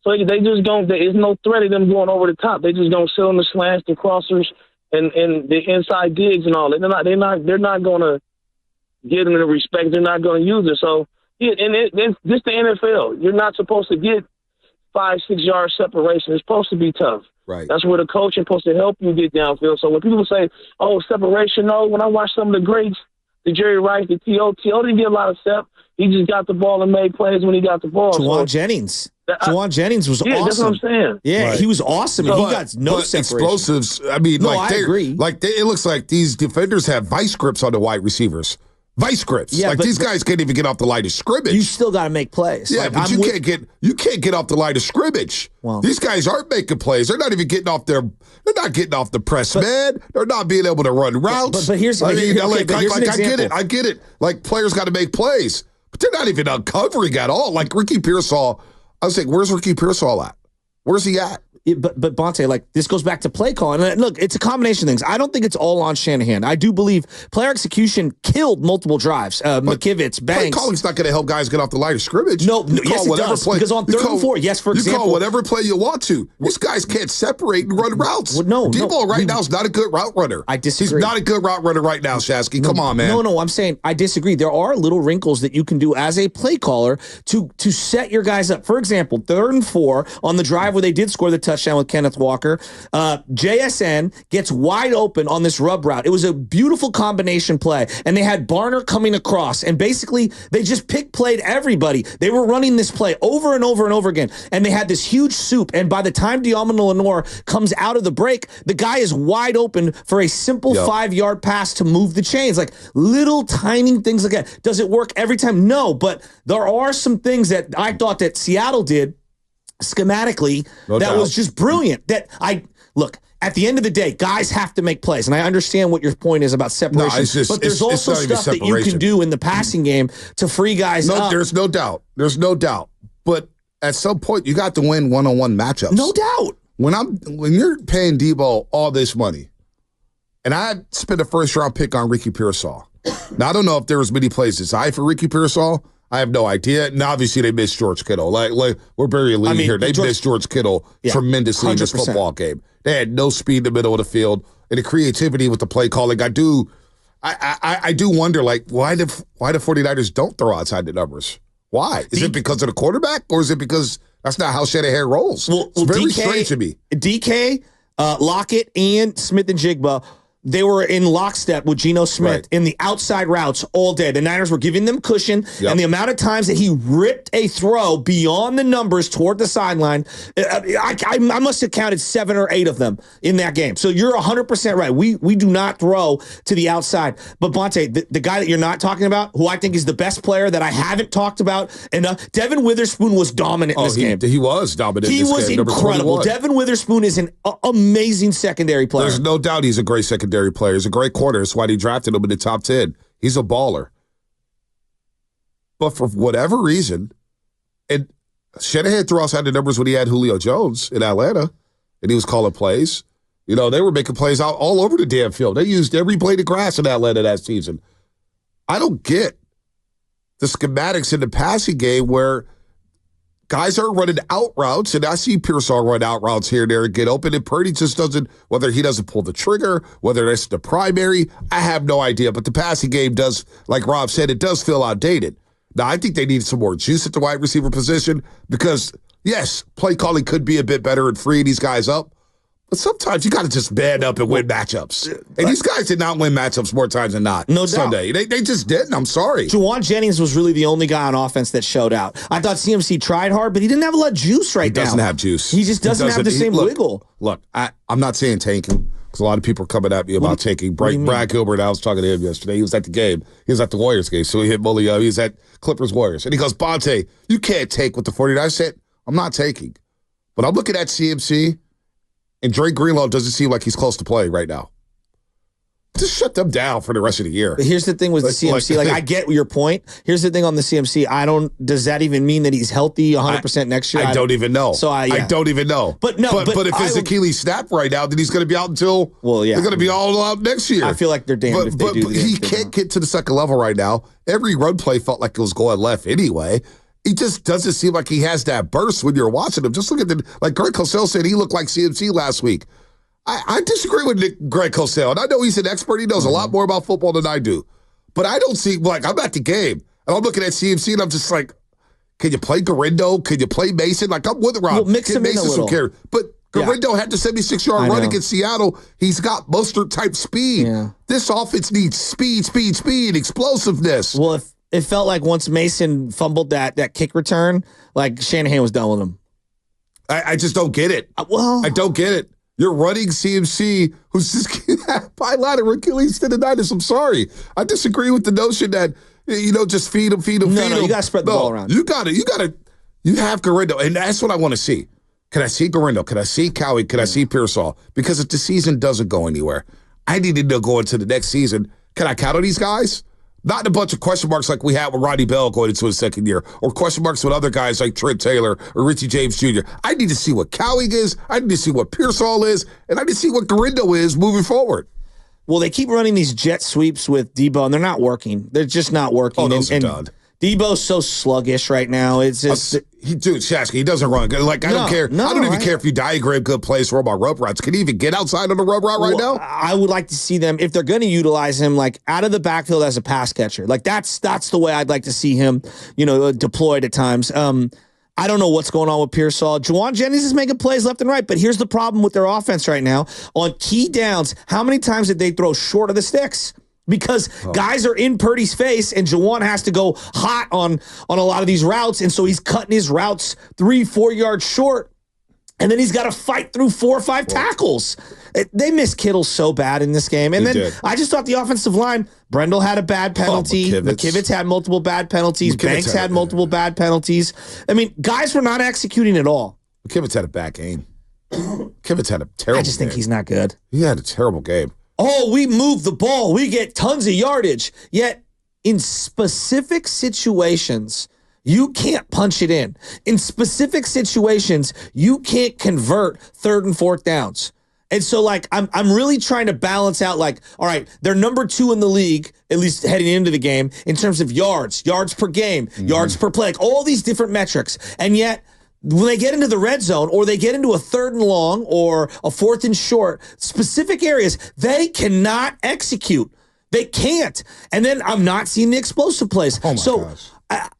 So they just don't. There is no threat of them going over the top. They just don't sit on the slants, the crossers, and the inside digs and all that. They're not going to give them the respect. They're not going to use it. So and this the NFL. You're not supposed to get 5-6 yard separation. It's supposed to be tough. Right. That's where the coach is supposed to help you get downfield. So when people say, "Oh, separation," no. When I watch some of the greats, the Jerry Rice, the T.O. didn't get a lot of step. He just got the ball and made plays when he got the ball. Juwan Jennings. Juwan Jennings was awesome. That's what I'm saying. Yeah, right. He was awesome. And he got no separation. Explosives. I mean, no, I agree. It looks like these defenders have vice grips on the wide receivers. Vice grips. Yeah, these guys can't even get off the line of scrimmage. You still got to make plays. Yeah, but you can't get off the line of scrimmage. Well, these guys aren't making plays. They're not even getting off they're not getting off the press, man. They're not being able to run routes. But here's an example. I get it. Like, players got to make plays, but they're not even uncovering at all. Like Ricky Pearsall, I was saying, where's Ricky Pearsall at? Where's he at? But Bonta, like, this goes back to play calling. And look, it's a combination of things. I don't think it's all on Shanahan. I do believe player execution killed multiple drives. McKivitz, Banks. Play calling's not going to help guys get off the line of scrimmage. No, yes, it does. Because on 3rd and 4, yes, for example. You call whatever play you want to. These guys can't separate and run routes. Debo right now is not a good route runner. I disagree. He's not a good route runner right now, Shasky. Come on, man. No, I'm saying I disagree. There are little wrinkles that you can do as a play caller to set your guys up. For example, 3rd and 4 on the drive where they did score the touchdown with Kenneth Walker. JSN gets wide open on this rub route. It was a beautiful combination play, and they had Barner coming across, and basically they just played everybody. They were running this play over and over and over again, and they had this huge soup, and by the time Diamond Lenore comes out of the break, the guy is wide open for a simple 5-yard pass to move the chains. Like, little tiny things like that. Does it work every time? No, but there are some things that I thought that Seattle did schematically was just brilliant. Look, at the end of the day, guys have to make plays, and I understand what your point is about separation. But there's also stuff that you can do in the passing game to free guys up. There's no doubt. But at some point, you got to win one-on-one matchups. No doubt. When you're paying Debo all this money, and I spent a first-round pick on Ricky Pearsall. Now, I don't know if there was many plays designed for Ricky Pearsall. I have no idea. And obviously, they missed George Kittle. Like we're very lean here. They missed George Kittle tremendously 100%. In this football game. They had no speed in the middle of the field, and the creativity with the play calling. I do wonder, like, why the 49ers don't throw outside the numbers? Why? Is it because of the quarterback, or is it because that's not how Shanahan rolls? It's very strange to me. DK, Lockett, and Smith and Jigba, they were in lockstep with Geno Smith in the outside routes all day. The Niners were giving them cushion, and the amount of times that he ripped a throw beyond the numbers toward the sideline, I must have counted 7 or 8 of them in that game. So you're 100% right. We do not throw to the outside. But Bonta, the guy that you're not talking about, who I think is the best player that I haven't talked about enough, Devin Witherspoon was dominant in this game. He was dominant in this game. He was incredible. Devin Witherspoon is an amazing secondary player. There's no doubt he's a great secondary player. He's a great corner. That's why they drafted him in the top 10. He's a baller. But for whatever reason, and Shanahan threw outside the numbers when he had Julio Jones in Atlanta, and he was calling plays. You know, they were making plays out all over the damn field. They used every blade of grass in Atlanta that season. I don't get the schematics in the passing game where guys are running out routes, and I see Pearsall run out routes here and there and get open, and Purdy just doesn't, whether he doesn't pull the trigger, whether that's the primary, I have no idea. But the passing game does, like Rob said, it does feel outdated. Now, I think they need some more juice at the wide receiver position because, yes, play calling could be a bit better and freeing these guys up. But sometimes you got to just band up and win matchups. And these guys did not win matchups more times than not. No doubt. Sunday. They just didn't. I'm sorry. Juwan Jennings was really the only guy on offense that showed out. I thought CMC tried hard, but he didn't have a lot of juice right now. He doesn't have juice. He just doesn't have the same wiggle. Look, I'm not saying tanking because a lot of people are coming at me about taking. Brad Gilbert, I was talking to him yesterday. He was at the game. He was at the Warriors game. So he hit Bully. He was at Clippers Warriors. And he goes, Bonta, you can't take with the 49ers. I said, I'm not taking. But I'm looking at CMC. And Dre Greenlaw doesn't seem like he's close to playing right now. Just shut them down for the rest of the year. But here's the thing with the CMC. I get your point. Here's the thing on the CMC. Does that even mean that he's healthy 100% next year? I don't even know. So I don't even know. But if his Achilles snap right now, then he's going to be out until they're going to be all out next year. I feel like they're damned if they do. But he can't get to the second level right now. Every run play felt like it was going left anyway. He just doesn't seem like he has that burst when you're watching him. Just look at like Greg Cosell said, he looked like CMC last week. I disagree with Greg Cosell, and I know he's an expert. He knows a lot more about football than I do. But I don't see, like, I'm at the game, and I'm looking at CMC, and I'm just like, can you play Garindo? Can you play Mason? Like, I'm with Rob. Well, mix him in a little. Care. But Garindo had the 76-yard run against Seattle. He's got Mostert-type speed. Yeah. This offense needs speed, explosiveness. Well, it felt like once Mason fumbled that kick return, like Shanahan was done with him. I just don't get it. I don't get it. You're running CMC, who's just bilateral Achilles tendonitis. I'm sorry. I disagree with the notion that, just feed him. No, you got to spread the ball around. You have Garindo, and that's what I want to see. Can I see Garindo? Can I see Cowie? Can I see Pearsall? Because if the season doesn't go anywhere, I need to know going into the next season, can I count on these guys? Not a bunch of question marks like we had with Rodney Bell going into his second year, or question marks with other guys like Trent Taylor or Richie James Jr. I need to see what Cowie is, I need to see what Pearsall is, and I need to see what Garindo is moving forward. Well, they keep running these jet sweeps with Debo, and they're not working. They're just not working. Oh, those are done. Debo's so sluggish right now. It's just dude, Shasky, he doesn't run good. Like, I don't care. I don't even care if you diagram good plays for him on rub routes. Can he even get outside on the rub route right now? I would like to see them, if they're going to utilize him, like out of the backfield as a pass catcher. Like that's the way I'd like to see him, deployed at times. I don't know what's going on with Pearsall. Juwan Jennings is making plays left and right, but here's the problem with their offense right now. On key downs, how many times did they throw short of the sticks? Because guys are in Purdy's face, and Juwan has to go hot on a lot of these routes, and so he's cutting his routes 3-4 yards short, and then he's got to fight through 4 or 5 tackles. They missed Kittle so bad in this game. And then I just thought the offensive line, Brendel had a bad penalty. McKivitz had multiple bad penalties. Banks had multiple bad penalties. I mean, guys were not executing at all. McKivitz had a bad game. McKivitz had a terrible game. I just think he's not good. He had a terrible game. Oh, we move the ball. We get tons of yardage. Yet, in specific situations, you can't punch it in. In specific situations, you can't convert 3rd and 4th downs. And so, like, I'm really trying to balance out, like, all right, they're number 2 in the league, at least heading into the game, in terms of yards per game, yards per play, like all these different metrics. And yet, when they get into the red zone or they get into a 3rd and long or a 4th and short, specific areas, they cannot execute. They can't. And then I'm not seeing the explosive plays. Oh my gosh.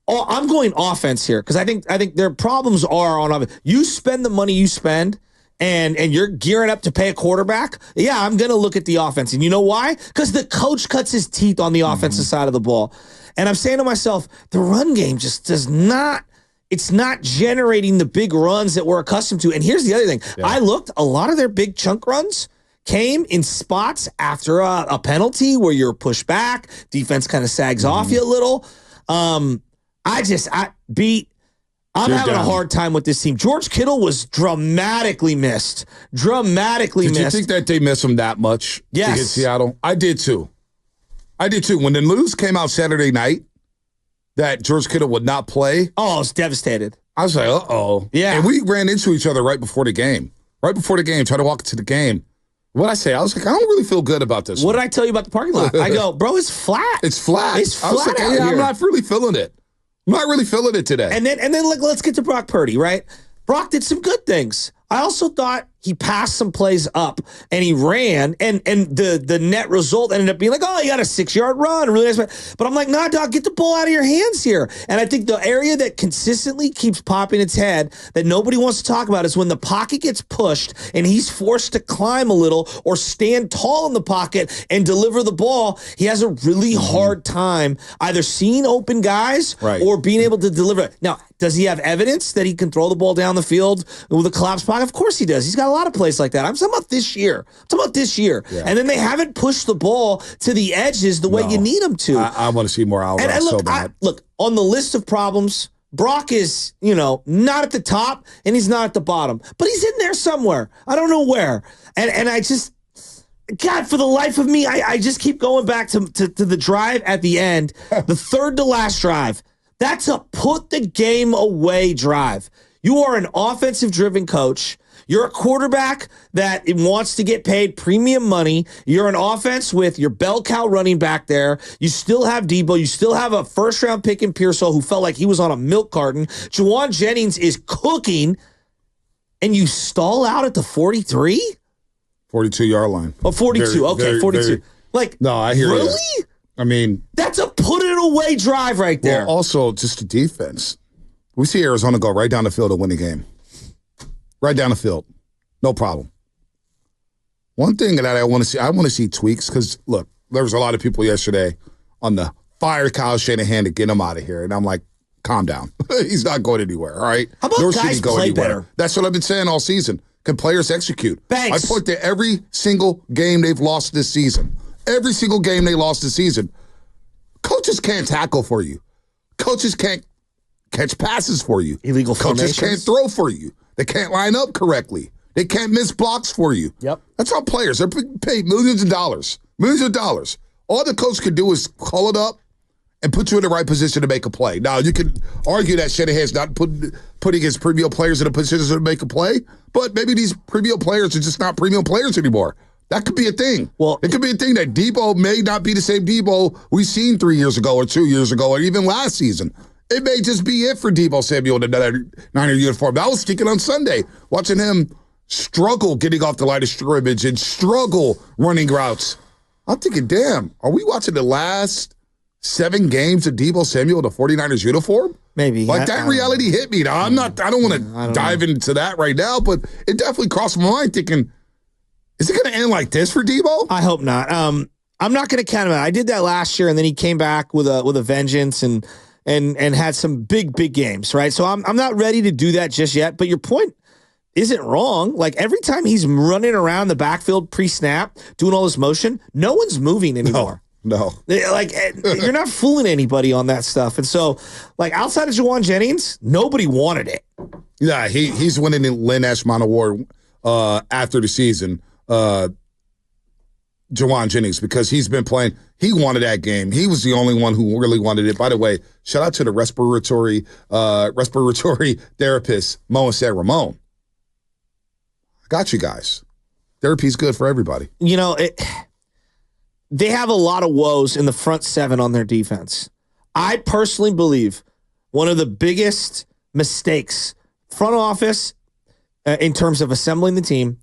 I'm going offense here because I think their problems are on offense. You spend the money you spend and you're gearing up to pay a quarterback. Yeah, I'm going to look at the offense. And you know why? Because the coach cuts his teeth on the offensive side of the ball. And I'm saying to myself, the run game just does not. It's not generating the big runs that we're accustomed to. And here's the other thing. Yeah. I looked, a lot of their big chunk runs came in spots after a penalty where you're pushed back. Defense kind of sags off you a little. I'm having a hard time with this team. George Kittle was dramatically missed. Did you think that they missed him that much against Seattle? I did too. When the news came out Saturday night that George Kittle would not play. Oh, I was devastated. I was like, uh-oh. Yeah. And we ran into each other right before the game. Tried to walk into the game. What'd I say? I was like, I don't really feel good about this. What did I tell you about the parking lot? I go, bro, it's flat. It's flat. I was like, I'm not really feeling it. I'm not really feeling it today. And then let's get to Brock Purdy, right? Brock did some good things. I also thought he passed some plays up and he ran, and the net result ended up being like, oh, he got a 6-yard run. Really nice. But I'm like, nah, dog, get the ball out of your hands here. And I think the area that consistently keeps popping its head that nobody wants to talk about is when the pocket gets pushed and he's forced to climb a little or stand tall in the pocket and deliver the ball. He has a really hard time either seeing open guys or being able to deliver it. Now, does he have evidence that he can throw the ball down the field with a collapsed pocket? Of course he does. He's got a lot of plays like that. I'm talking about this year. Yeah. And then they haven't pushed the ball to the edges the way you need them to. I want to see more out and so bad. Look, on the list of problems, Brock is, not at the top and he's not at the bottom. But he's in there somewhere. I don't know where. And I just... God, for the life of me, I just keep going back to the drive at the end, the third to last drive. That's a put the game away drive. You are an offensive-driven coach. You're a quarterback that wants to get paid premium money. You're an offense with your bell cow running back there. You still have Debo. You still have a first-round pick in Pearsall who felt like he was on a milk carton. Juwan Jennings is cooking, and you stall out at the 43? 42-yard line. Oh, 42. Okay, 42. No, I hear you. Really? I mean, that's a put it away drive right there. Well, also just the defense. We see Arizona go right down the field and win the game. Right down the field. No problem. One thing that I want to see tweaks, because look, there was a lot of people yesterday on the fire Kyle Shanahan to get him out of here. And I'm like, calm down. He's not going anywhere, all right? How about guys play better? That's what I've been saying all season. Can players execute? Thanks. I point to every single game they've lost this season. Every single game they lost this season. Coaches can't tackle for you. Coaches can't catch passes for you. Illegal Coaches can't throw for you. They can't line up correctly. They can't miss blocks for you. Yep. That's how players are paid millions of dollars. Millions of dollars. All the coach can do is call it up and put you in the right position to make a play. Now, you can argue that Shanahan's not putting his premium players in a position to make a play, but maybe these premium players are just not premium players anymore. That could be a thing. Well, it could be a thing that Debo may not be the same Debo we've seen 3 years ago or 2 years ago or even last season. It may just be it for Debo Samuel in another Niner uniform. I was thinking on Sunday, watching him struggle getting off the line of scrimmage and struggle running routes. I'm thinking, damn, are we watching the last 7 games of Debo Samuel in the 49ers uniform? Maybe. That reality hit me. Now, I don't want to dive into that right now, but it definitely crossed my mind thinking, is it going to end like this for Debo? I hope not. I'm not going to count him out. I did that last year, and then he came back with a vengeance and had some big games, right? So I'm not ready to do that just yet. But your point isn't wrong. Like every time he's running around the backfield pre-snap, doing all this motion, no one's moving anymore. No. Like you're not fooling anybody on that stuff. And so, like outside of Juwan Jennings, nobody wanted it. Yeah, he's winning the Lynn Ashmont Award after the season. Juwan Jennings, because he's been playing. He wanted that game. He was the only one who really wanted it. By the way, shout out to the respiratory therapist, Mo and Sarah Ramon. I got you guys. Therapy's good for everybody. They have a lot of woes in the front 7 on their defense. I personally believe one of the biggest mistakes, front office, in terms of assembling the team,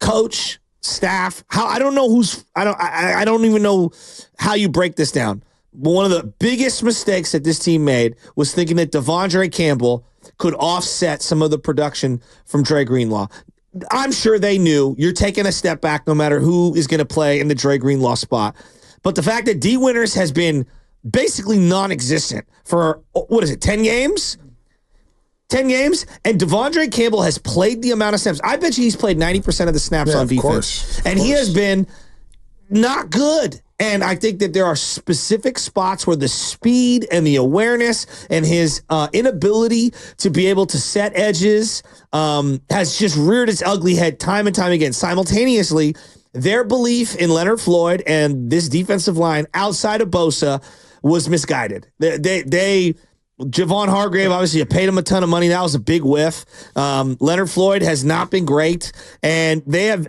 coach, staff, I don't even know how you break this down. But one of the biggest mistakes that this team made was thinking that Devondre Campbell could offset some of the production from Dre Greenlaw. I'm sure they knew you're taking a step back no matter who is going to play in the Dre Greenlaw spot. But the fact that D. Winters has been basically non-existent for, 10 games? 10 games, and Devondre Campbell has played the amount of snaps. I bet you he's played 90% of the snaps on defense. And he has been not good. And I think that there are specific spots where the speed and the awareness and his inability to be able to set edges has just reared its ugly head time and time again. Simultaneously, their belief in Leonard Floyd and this defensive line outside of Bosa was misguided. Javon Hargrave, obviously, you paid him a ton of money. That was a big whiff. Leonard Floyd has not been great, and they have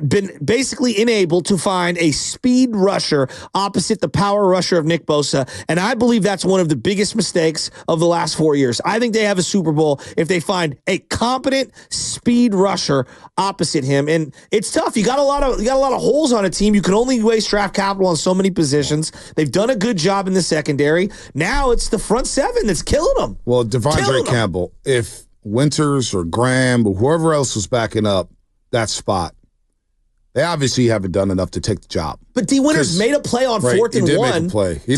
been basically unable to find a speed rusher opposite the power rusher of Nick Bosa. And I believe that's one of the biggest mistakes of the last 4 years. I think they have a Super Bowl if they find a competent speed rusher opposite him. And it's tough. You got a lot of holes on a team. You can only waste draft capital on so many positions. They've done a good job in the secondary. Now it's the front seven that's killing them. Well, Devondre Campbell, if Winters or Graham or whoever else was backing up that spot, they obviously haven't done enough to take the job. But D. Winters made a play on 4th and 1. Make a play. He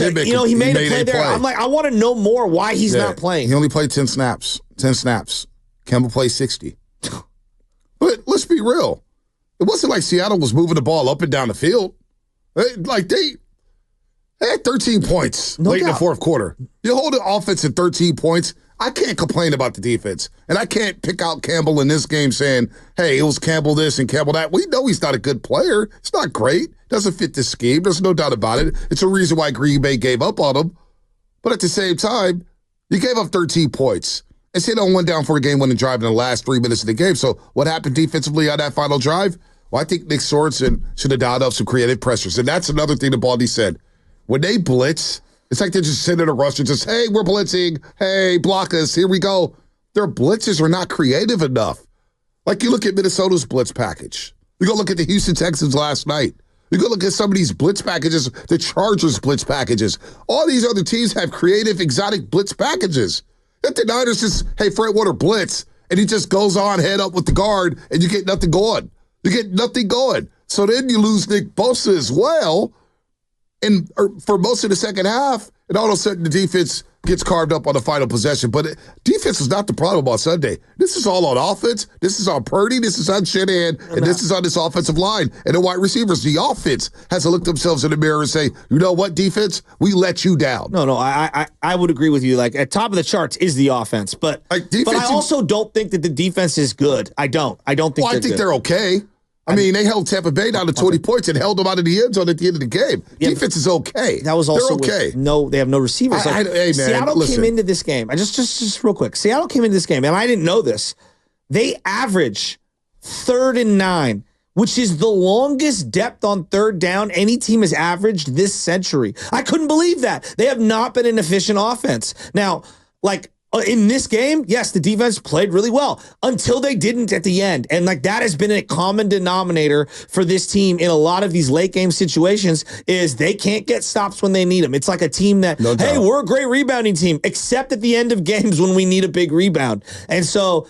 made a play there. I'm like, I want to know more why he's not playing. He only played 10 snaps. Campbell played 60. But let's be real. It wasn't like Seattle was moving the ball up and down the field. They had 13 points late in the fourth quarter. You hold the offense at 13 points, I can't complain about the defense. And I can't pick out Campbell in this game saying, hey, it was Campbell this and Campbell that. We know he's not a good player. It's not great. Doesn't fit this scheme. There's no doubt about it. It's a reason why Green Bay gave up on him. But at the same time, you gave up 13 points. And Seattle went down for a game-winning drive in the last 3 minutes of the game. So what happened defensively on that final drive? Well, I think Nick Sorensen should have dialed up some creative pressures. And that's another thing that Baldy said. When they blitz, it's like they're just sitting in a rush and just, hey, we're blitzing. Hey, block us. Here we go. Their blitzes are not creative enough. Like you look at Minnesota's blitz package. You go look at the Houston Texans last night. You go look at some of these blitz packages, the Chargers blitz packages. All these other teams have creative, exotic blitz packages. If the Niners just, hey, Fred Warner blitz, and he just goes on head up with the guard, and you get nothing going. So then you lose Nick Bosa as well. And for most of the second half, and all of a sudden the defense gets carved up on the final possession. But defense is not the problem on Sunday. This is all on offense. This is on Purdy. This is on Shanahan. And this is on this offensive line and the wide receivers. The offense has to look themselves in the mirror and say, you know what, defense? We let you down. No, I would agree with you. Like, at top of the charts is the offense. But I also don't think that the defense is good. I don't think I think they're okay. I mean, they held Tampa Bay down to 20 points and held them out of the end zone at the end of the game. Yeah, defense is okay. That was also okay. They have no receivers. Hey, man, Seattle came into this game. Just real quick. Seattle came into this game, and I didn't know this. They average 3rd and 9, which is the longest depth on third down any team has averaged this century. I couldn't believe that. They have not been an efficient offense. Now, in this game, yes, the defense played really well until they didn't at the end. And that has been a common denominator for this team in a lot of these late game situations is they can't get stops when they need them. It's like a team that, hey, we're a great rebounding team, except at the end of games when we need a big rebound. And so,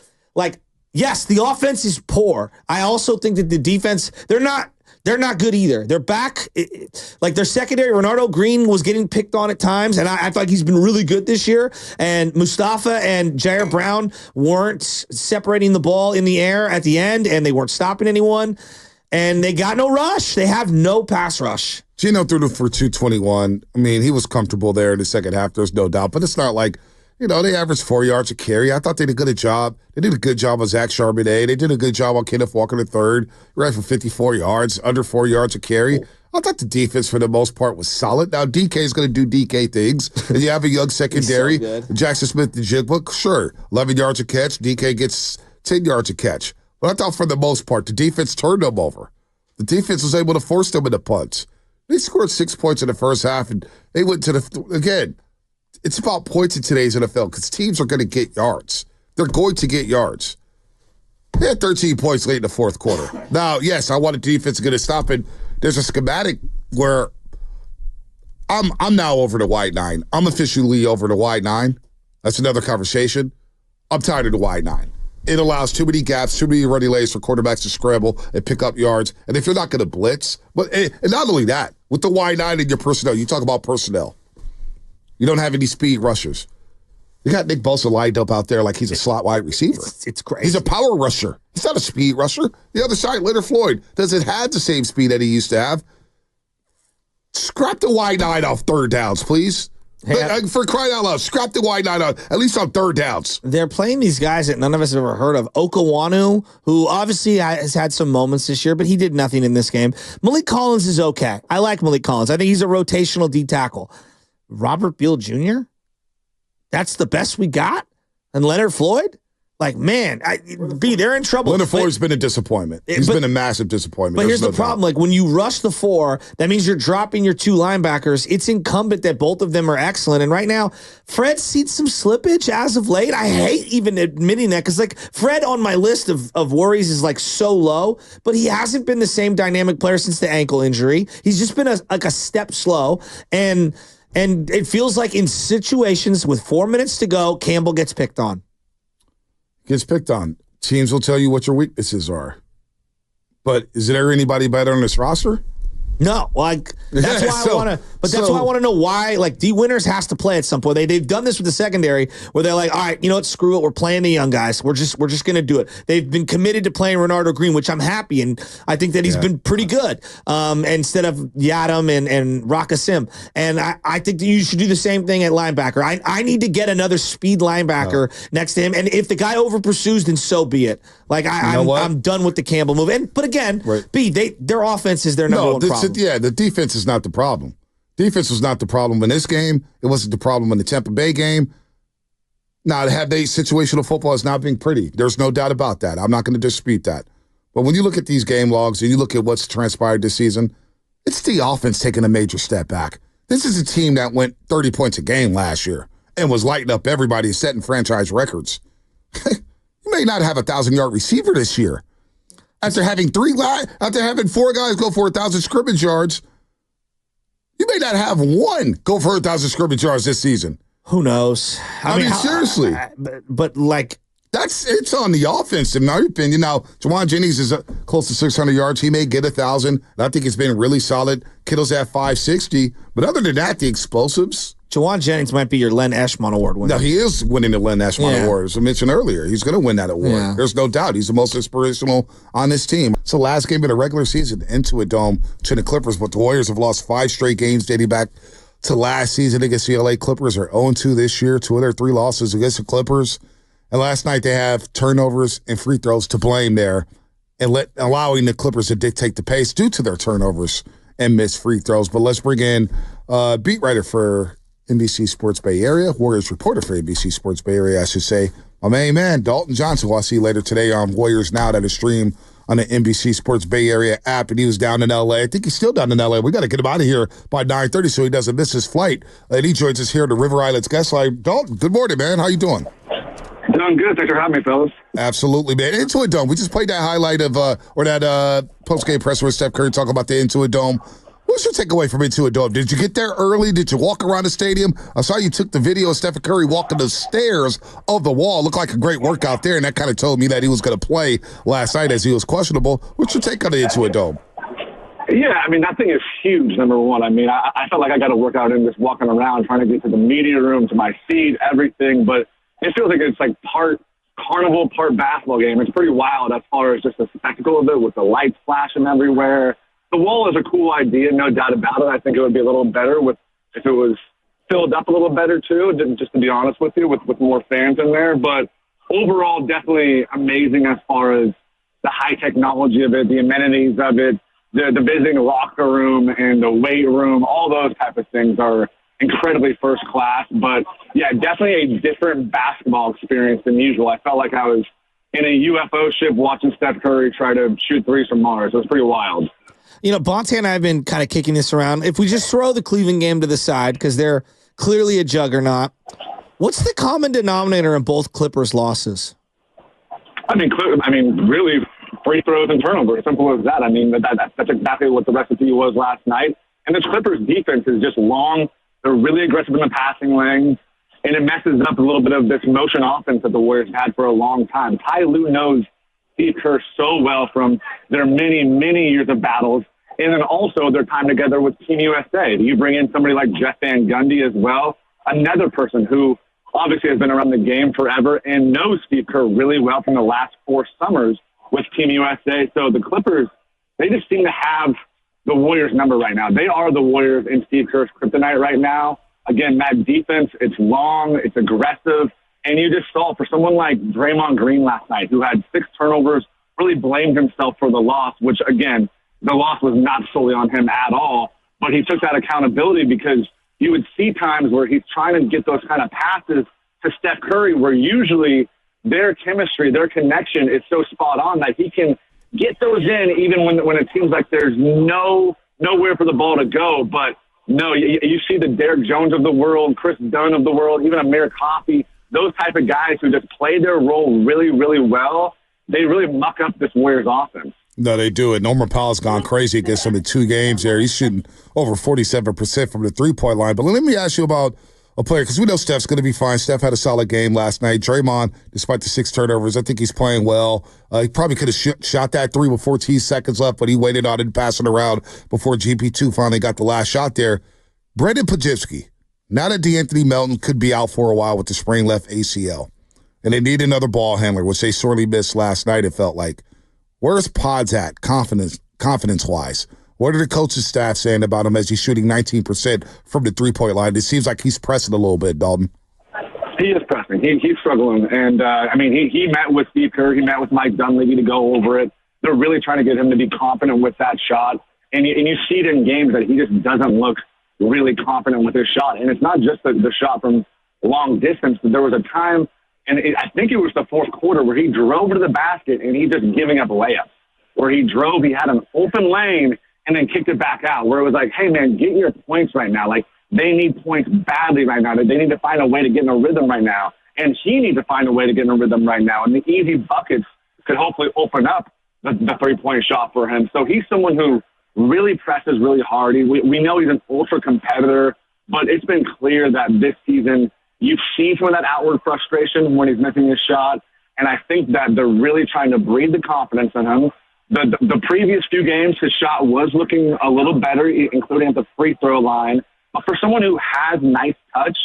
yes, the offense is poor. I also think that the defense, they're not good either. They're back. Their secondary, Renardo Green was getting picked on at times, and I thought he's been really good this year. And Mustafa and Jair Brown weren't separating the ball in the air at the end, and they weren't stopping anyone. And they got no rush. They have no pass rush. Geno threw for 221. I mean, he was comfortable there in the second half. There's no doubt. But it's not like, they averaged 4 yards a carry. I thought they did a good job. They did a good job on Zach Charbonnet. They did a good job on Kenneth Walker III. Right for 54 yards, under 4 yards a carry. I thought the defense, for the most part, was solid. Now, DK is going to do DK things. And you have a young secondary. So Jackson Smith, the Jigbook, sure. 11 yards a catch. DK gets 10 yards a catch. But I thought, for the most part, the defense turned them over. The defense was able to force them into punts. They scored 6 points in the first half, and they went to again, it's about points in today's NFL because teams are going to get yards. They're going to get yards. They had 13 points late in the fourth quarter. Now, yes, I want the defense to get a stop, and there's a schematic where I'm now over the wide 9. I'm officially over the wide 9. That's another conversation. I'm tired of the wide 9. It allows too many gaps, too many running lanes for quarterbacks to scramble and pick up yards. And if you're not going to blitz, and not only that, with the wide 9 in your personnel, you talk about personnel. You don't have any speed rushers. You got Nick Bosa lined up out there like he's a slot wide receiver. It's crazy. He's a power rusher. He's not a speed rusher. The other side, Leonard Floyd, doesn't have the same speed that he used to have. Scrap the wide 9 off third downs, please. For crying out loud, scrap the wide 9 out, at least on third downs. They're playing these guys that none of us have ever heard of. Okawanu, who obviously has had some moments this year, but he did nothing in this game. Malik Collins is okay. I like Malik Collins. I think he's a rotational D tackle. Robert Beal Jr.? That's the best we got? And Leonard Floyd? like, man, they're in trouble. Leonard Floyd's been a disappointment. He's been a massive disappointment. But here's the problem. Like, when you rush the 4, that means you're dropping your 2 linebackers. It's incumbent that both of them are excellent. And right now, Fred's seen some slippage as of late. I hate even admitting that because, like, Fred on my list of worries is, like, so low. But he hasn't been the same dynamic player since the ankle injury. He's just been a step slow. And it feels like in situations with 4 minutes to go, Campbell gets picked on. Gets picked on. Teams will tell you what your weaknesses are. But is there anybody better on this roster? No, like that's why I want to. But that's why I want to know why. Like D. Winters has to play at some point. They've done this with the secondary where they're like, all right, you know what? Screw it. We're playing the young guys. We're just going to do it. They've been committed to playing Renardo Green, which I'm happy, and I think that he's been pretty good. Instead of Yadam and Rakasim, and I think that you should do the same thing at linebacker. I need to get another speed linebacker next to him, and if the guy over pursues, then so be it. Like I'm done with the Campbell move. But again, their offense is their number one problem. The defense is not the problem. Defense was not the problem in this game. It wasn't the problem in the Tampa Bay game. Now, situational football is not being pretty. There's no doubt about that. I'm not going to dispute that. But when you look at these game logs and you look at what's transpired this season, it's the offense taking a major step back. This is a team that went 30 points a game last year and was lighting up everybody and setting franchise records. You may not have a 1,000-yard receiver this year. After having 4 guys go for 1,000 scrimmage yards, you may not have one go for 1,000 scrimmage yards this season. Who knows? I mean seriously. But like, it's on the offense, in my opinion. Now, Jawan Jennings is close to 600 yards. He may get 1,000. I think it's been really solid. Kittle's at 560. But other than that, the explosives. Jawan Jennings might be your Len Eshmon Award winner. No, he is winning the Len Eshmon Award. As I mentioned earlier, he's going to win that award. Yeah. There's no doubt. He's the most inspirational on this team. It's the last game of the regular season into a dome to the Clippers, but the Warriors have lost 5 straight games dating back to last season against the LA Clippers. Are 0-2 this year, 2 of their 3 losses against the Clippers. And last night they have turnovers and free throws to blame there and allowing the Clippers to dictate the pace due to their turnovers and missed free throws. But let's bring in beat writer for NBC Sports Bay Area, Warriors reporter for NBC Sports Bay Area, I should say, my main man, Dalton Johnson, who I'll see later today on Warriors Now, that is streamed on the NBC Sports Bay Area app, and he was down in L.A. I think he's still down in L.A. We got to get him out of here by 9:30 so he doesn't miss his flight. And he joins us here at the River Islands guest line. Dalton, good morning, man. How you doing? Doing good. Thanks for having me, fellas. Absolutely, man. Into a Dome. We just played that highlight of, or that post-game presser with Steph Curry talking about the Into a Dome. What's your takeaway from Into a Dome? Did you get there early? Did you walk around the stadium? I saw you took the video of Stephen Curry walking the stairs of the wall. Looked like a great workout there, and that kind of told me that he was going to play last night as he was questionable. What's your take on the Into a Dome? Yeah, I mean, that thing is huge, number one. I mean, I felt like I got to work out in just walking around, trying to get to the media room, to my seat, everything. But it feels like it's like part carnival, part basketball game. It's pretty wild as far as just the spectacle of it with the lights flashing everywhere. The wall is a cool idea, no doubt about it. I think it would be a little better if it was filled up a little better, too, just to be honest with you, with more fans in there. But overall, definitely amazing as far as the high technology of it, the amenities of it, the visiting locker room and the weight room, all those type of things are incredibly first class. But, yeah, definitely a different basketball experience than usual. I felt like I was in a UFO ship watching Steph Curry try to shoot threes from Mars. It was pretty wild. You know, Bonta and I have been kind of kicking this around. If we just throw the Cleveland game to the side, because they're clearly a juggernaut, what's the common denominator in both Clippers' losses? I mean, really, free throws and turnovers. Simple as that. I mean, that's exactly what the recipe was last night. And this Clippers defense is just long. They're really aggressive in the passing lanes, and it messes up a little bit of this motion offense that the Warriors had for a long time. Ty Lue knows Steve Kerr so well from their many, many years of battles, and then also their time together with Team USA. You bring in somebody like Jeff Van Gundy as well, another person who obviously has been around the game forever and knows Steve Kerr really well from the last 4 summers with Team USA. So the Clippers, they just seem to have the Warriors' number right now. They are the Warriors in Steve Kerr's kryptonite right now. Again, that defense, it's long, it's aggressive. And you just saw for someone like Draymond Green last night, who had 6 turnovers, really blamed himself for the loss, which, again, the loss was not solely on him at all. But he took that accountability because you would see times where he's trying to get those kind of passes to Steph Curry, where usually their chemistry, their connection is so spot on that he can get those in even when it seems like there's nowhere for the ball to go. But no, you see the Derek Jones of the world, Chris Dunn of the world, even Amir Coffey, those type of guys who just play their role really, really well. They really muck up this Warriors offense. No, they do it. Norman Powell's gone crazy against them in 2 games there. He's shooting over 47% from the three-point line. But let me ask you about a player, because we know Steph's going to be fine. Steph had a solid game last night. Draymond, despite the 6 turnovers, I think he's playing well. He probably could have shot that 3 with 14 seconds left, but he waited on it and passed it around before GP2 finally got the last shot there. Brendan Podziemski, now that DeAnthony Melton could be out for a while with the sprained left ACL, and they need another ball handler, which they sorely missed last night, it felt like. Where's Pods at confidence-wise? What are the coaching staff saying about him as he's shooting 19% from the three-point line? It seems like he's pressing a little bit, Dalton. He is pressing. He's struggling. And, he met with Steve Kerr. He met with Mike Dunleavy to go over it. They're really trying to get him to be confident with that shot. And you see it in games that he just doesn't look really confident with his shot. And it's not just the shot from long distance. There was a time, and I think it was the fourth quarter, where he drove to the basket and he just giving up layups. Where he drove, he had an open lane, and then kicked it back out, where it was like, hey, man, get your points right now. Like, they need points badly right now. They need to find a way to get in a rhythm right now. And he needs to find a way to get in a rhythm right now. And the easy buckets could hopefully open up the three-point shot for him. So he's someone who really presses really hard. We know he's an ultra competitor, but it's been clear that this season you've seen some of that outward frustration when he's missing his shot. And I think that they're really trying to breed the confidence in him. The previous few games, his shot was looking a little better, including at the free throw line. But for someone who has nice touch,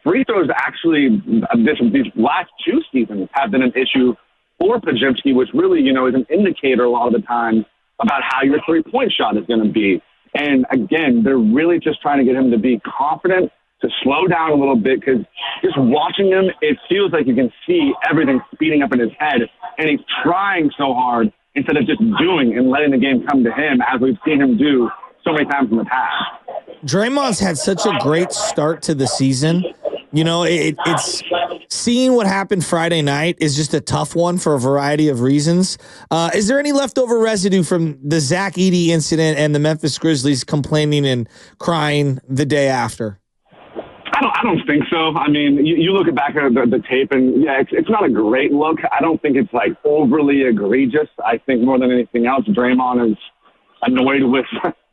free throws actually, these last 2 seasons have been an issue for Podziemski, which really, is an indicator a lot of the time about how your three-point shot is going to be. And again, they're really just trying to get him to be confident, to slow down a little bit, because just watching him, it feels like you can see everything speeding up in his head, and he's trying so hard instead of just doing and letting the game come to him, as we've seen him do so many times in the past. Draymond's had such a great start to the season. It's seeing what happened Friday night is just a tough one for a variety of reasons. Is there any leftover residue from the Zach Edey incident and the Memphis Grizzlies complaining and crying the day after? I don't think so. I mean, you look back at the tape, and yeah, it's not a great look. I don't think it's like overly egregious. I think more than anything else, Draymond is annoyed with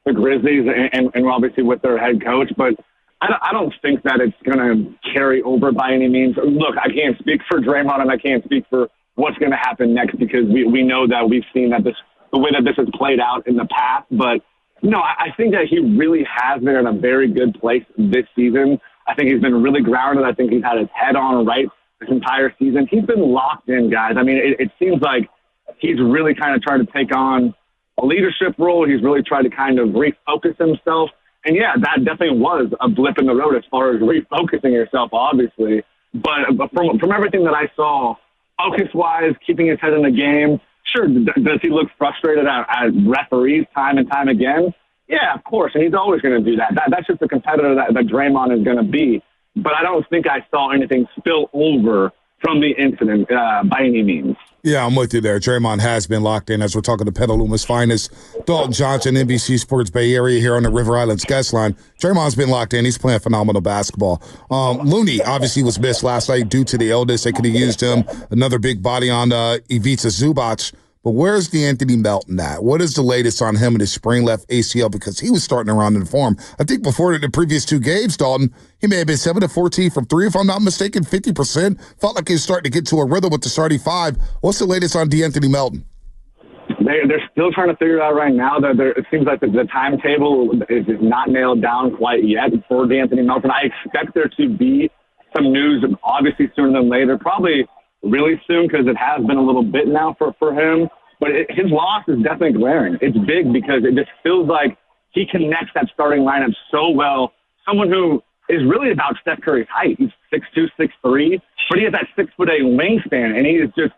the Grizzlies and obviously with their head coach. But I don't think that it's going to carry over by any means. Look, I can't speak for Draymond, and I can't speak for what's going to happen next, because we know that we've seen that the way that this has played out in the past. But no, I think that he really has been in a very good place this season. I think he's been really grounded. I think he's had his head on right this entire season. He's been locked in, guys. I mean, it seems like he's really kind of trying to take on a leadership role. He's really tried to kind of refocus himself. And, yeah, that definitely was a blip in the road as far as refocusing yourself, obviously. But from everything that I saw, focus-wise, keeping his head in the game, sure, does he look frustrated at referees time and time again? Yeah, of course, and he's always going to do that. That's just the competitor that Draymond is going to be. But I don't think I saw anything spill over from the incident by any means. Yeah, I'm with you there. Draymond has been locked in as we're talking to Petaluma's finest. Dalton Johnson, NBC Sports Bay Area here on the River Islands guest line. Draymond's been locked in. He's playing phenomenal basketball. Looney obviously was missed last night due to the illness. They could have used him. Another big body on Ivica Zubac. But where's DeAnthony Melton at? What is the latest on him and his sprained left ACL? Because he was starting around in form. I think before the previous 2 games, Dalton, he may have been 7 of 14 from 3, if I'm not mistaken, 50%. Felt like he was starting to get to a rhythm with the starting 5. What's the latest on DeAnthony Melton? They're still trying to figure it out right now. It seems like the timetable is not nailed down quite yet for DeAnthony Melton. I expect there to be some news, obviously sooner than later, probably really soon, because it has been a little bit now for him. But his loss is definitely glaring. It's big because it just feels like he connects that starting lineup so well. Someone who is really about Steph Curry's height. He's 6'2", 6'3", but he has that 6'8" wingspan, and he is just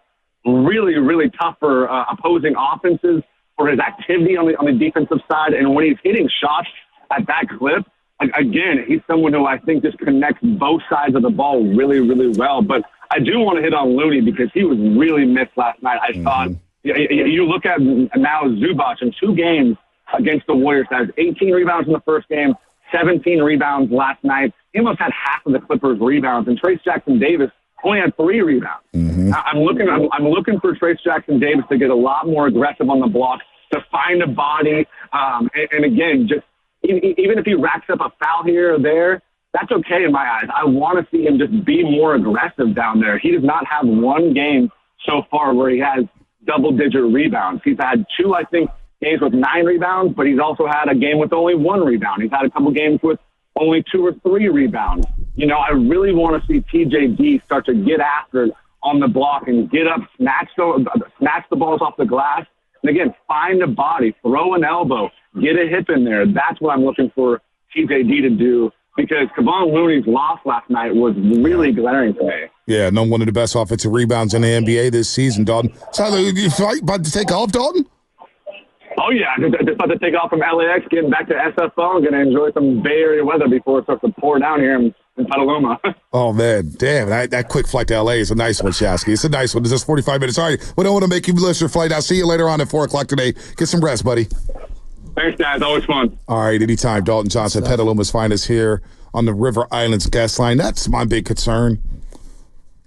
really, really tough for opposing offenses, for his activity on the defensive side. And when he's hitting shots at that clip, again, he's someone who I think just connects both sides of the ball really, really well. But I do want to hit on Looney because he was really missed last night. I thought you look at now Zubac in 2 games against the Warriors has 18 rebounds in the first game, 17 rebounds last night. He almost had half of the Clippers' rebounds, and Trayce Jackson-Davis only had 3 rebounds. I'm looking for Trayce Jackson-Davis to get a lot more aggressive on the block, to find a body, and again, just even if he racks up a foul here or there, that's okay in my eyes. I want to see him just be more aggressive down there. He does not have one game so far where he has double-digit rebounds. He's had 2, I think, games with 9 rebounds, but he's also had a game with only 1 rebound. He's had a couple games with only 2 or 3 rebounds. I really want to see TJD start to get after it on the block and get up, snatch the balls off the glass, and again, find a body, throw an elbow, get a hip in there. That's what I'm looking for TJD to do, because Kevon Looney's loss last night was really glaring to me. Yeah, one of the best offensive rebounds in the NBA this season, Dalton. So, you about to take off, Dalton? Oh, yeah. Just about to take off from LAX, getting back to SFO. I'm going to enjoy some Bay Area weather before it starts to pour down here in Petaluma. Oh, man. Damn. That quick flight to LA is a nice one, Shasky. It's a nice one. It's just 45 minutes. All right. We don't want to make you miss your flight. I'll see you later on at 4 o'clock today. Get some rest, buddy. Thanks, guys. Always fun. All right. Anytime. Dalton Johnson, Petaluma's finest here on the River Islands guest line. That's my big concern.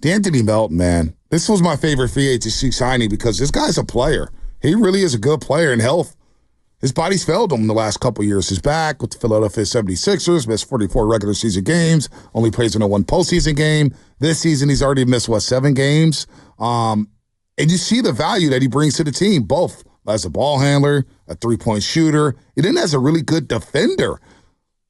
D'Anthony Melton, man. This was my favorite free agency signing because this guy's a player. He really is a good player in health. His body's failed him the last couple of years. He's back with the Philadelphia 76ers, missed 44 regular season games, only plays in a 1 postseason game. This season, he's already missed, 7 games? And you see the value that he brings to the team, both as a ball handler, a 3-point shooter, and then as a really good defender.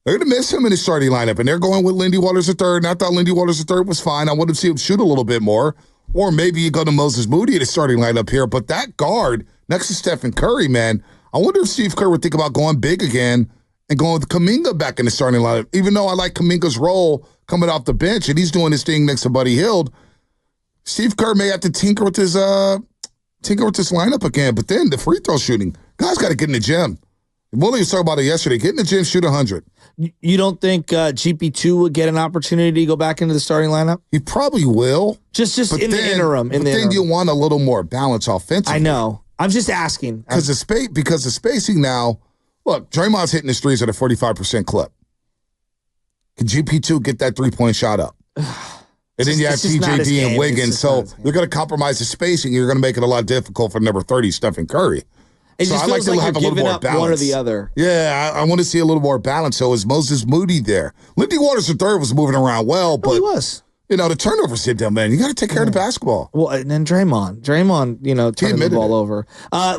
They're going to miss him in the starting lineup, and they're going with Lindy Waters III, and I thought Lindy Waters III was fine. I wanted to see him shoot a little bit more, or maybe you go to Moses Moody in the starting lineup here, but that guard next to Stephen Curry, man, I wonder if Steve Kerr would think about going big again and going with Kuminga back in the starting lineup. Even though I like Kuminga's role coming off the bench and he's doing his thing next to Buddy Hield, Steve Kerr may have to tinker with his lineup again. But then the free throw shooting, guys got to get in the gym. Willie was talking about it yesterday. Get in the gym, shoot 100. You don't think GP2 would get an opportunity to go back into the starting lineup? He probably will. Just in the interim. But then you want a little more balance offensively. I know. I'm just asking. Because the spacing now, look, Draymond's hitting his threes at a 45% clip. Can GP2 get that 3-point shot up? And then you have TJD and Wiggins, so you're going to compromise the spacing. You're going to make it a lot difficult for number 30, Stephen Curry. It just feels like you're giving up one or the other. Yeah, I want to see a little more balance. So is Moses Moody there? Lindy Waters III was moving around well, but he was. The turnovers hit them, man. You got to take care of the basketball. Well, and then Draymond, turning the ball over.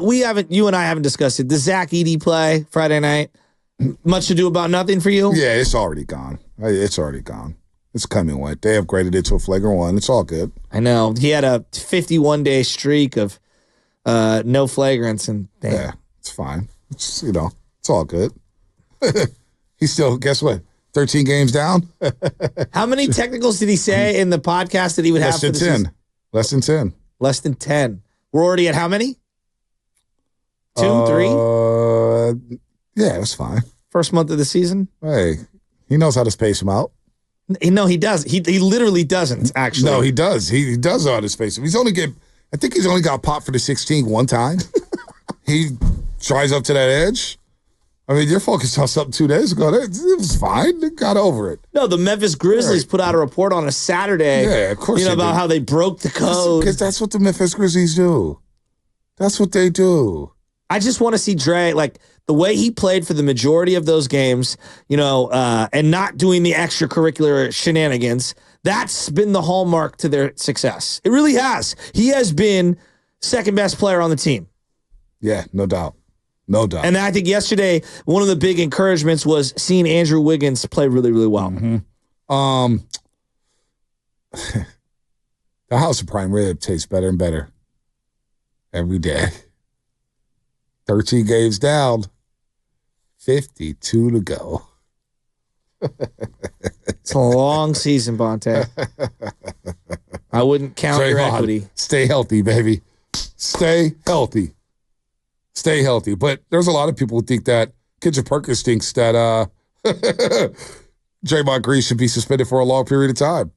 You and I haven't discussed it. The Zach Edey play Friday night. Much to do about nothing for you? Yeah, it's already gone. It's already gone. It's coming went. They upgraded it to a flagrant 1. It's all good. I know. He had a 51-day streak of no flagrants, and damn. Yeah, it's fine. It's it's all good. He's still, guess what? 13 games down. How many technicals did he say in the podcast that he would have for the season? Less than 10. Less than 10. We're already at how many? 2, 3? Yeah, that's fine. First month of the season? Hey, he knows how to space them out. No, he does. He literally doesn't, actually. No, he does. He does know how to space them. I think he's only got popped for the 16 one time. He drives up to that edge. I mean, you're focused on something 2 days ago. It was fine. They got over it. No, the Memphis Grizzlies put out a report on a Saturday. Yeah, of course. About how they broke the code. Because that's what the Memphis Grizzlies do. That's what they do. I just want to see Dre, the way he played for the majority of those games, and not doing the extracurricular shenanigans. That's been the hallmark to their success. It really has. He has been second best player on the team. Yeah, no doubt. No doubt. And I think yesterday, one of the big encouragements was seeing Andrew Wiggins play really, really well. Mm-hmm. The House of Prime Rib tastes better and better every day. 13 games down, 52 to go. It's a long season, Bonta. I wouldn't count your equity. Stay healthy, baby. Stay healthy. Stay healthy. But there's a lot of people who think that Kendrick Perkins thinks that Draymond Green should be suspended for a long period of time.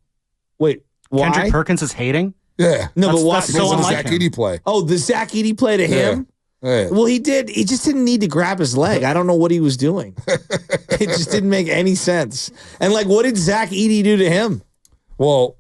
Wait, Why? Kendrick Perkins is hating? Yeah. No, but why? That's so unlike Zach him. Edey play. Oh, the Zach Edey play to him? Yeah. Well, he did. He just didn't need to grab his leg. I don't know what he was doing. It just didn't make any sense. And, like, what did Zach Edey do to him? Well,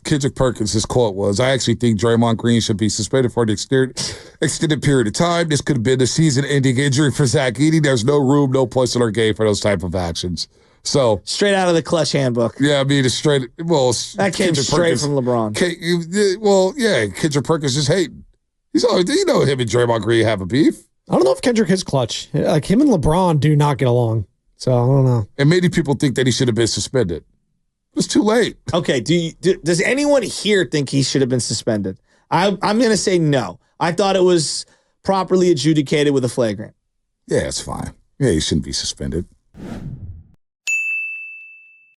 Kendrick Perkins, his quote was, I actually think Draymond Green should be suspended for an extended period of time. This could have been a season-ending injury for Zach Edey. There's no room, no place in our game for those type of actions. So straight out of the Clutch handbook. Yeah, I mean, it's straight. Well, that came Kendrick straight Perkins, from LeBron. Kendrick Perkins is hating. He's always, him and Draymond Green have a beef. I don't know if Kendrick is clutch. Like, him and LeBron do not get along. So I don't know. And many people think that he should have been suspended. It was too late. Okay. Does anyone here think he should have been suspended? I'm going to say no. I thought it was properly adjudicated with a flagrant. Yeah, it's fine. Yeah, he shouldn't be suspended.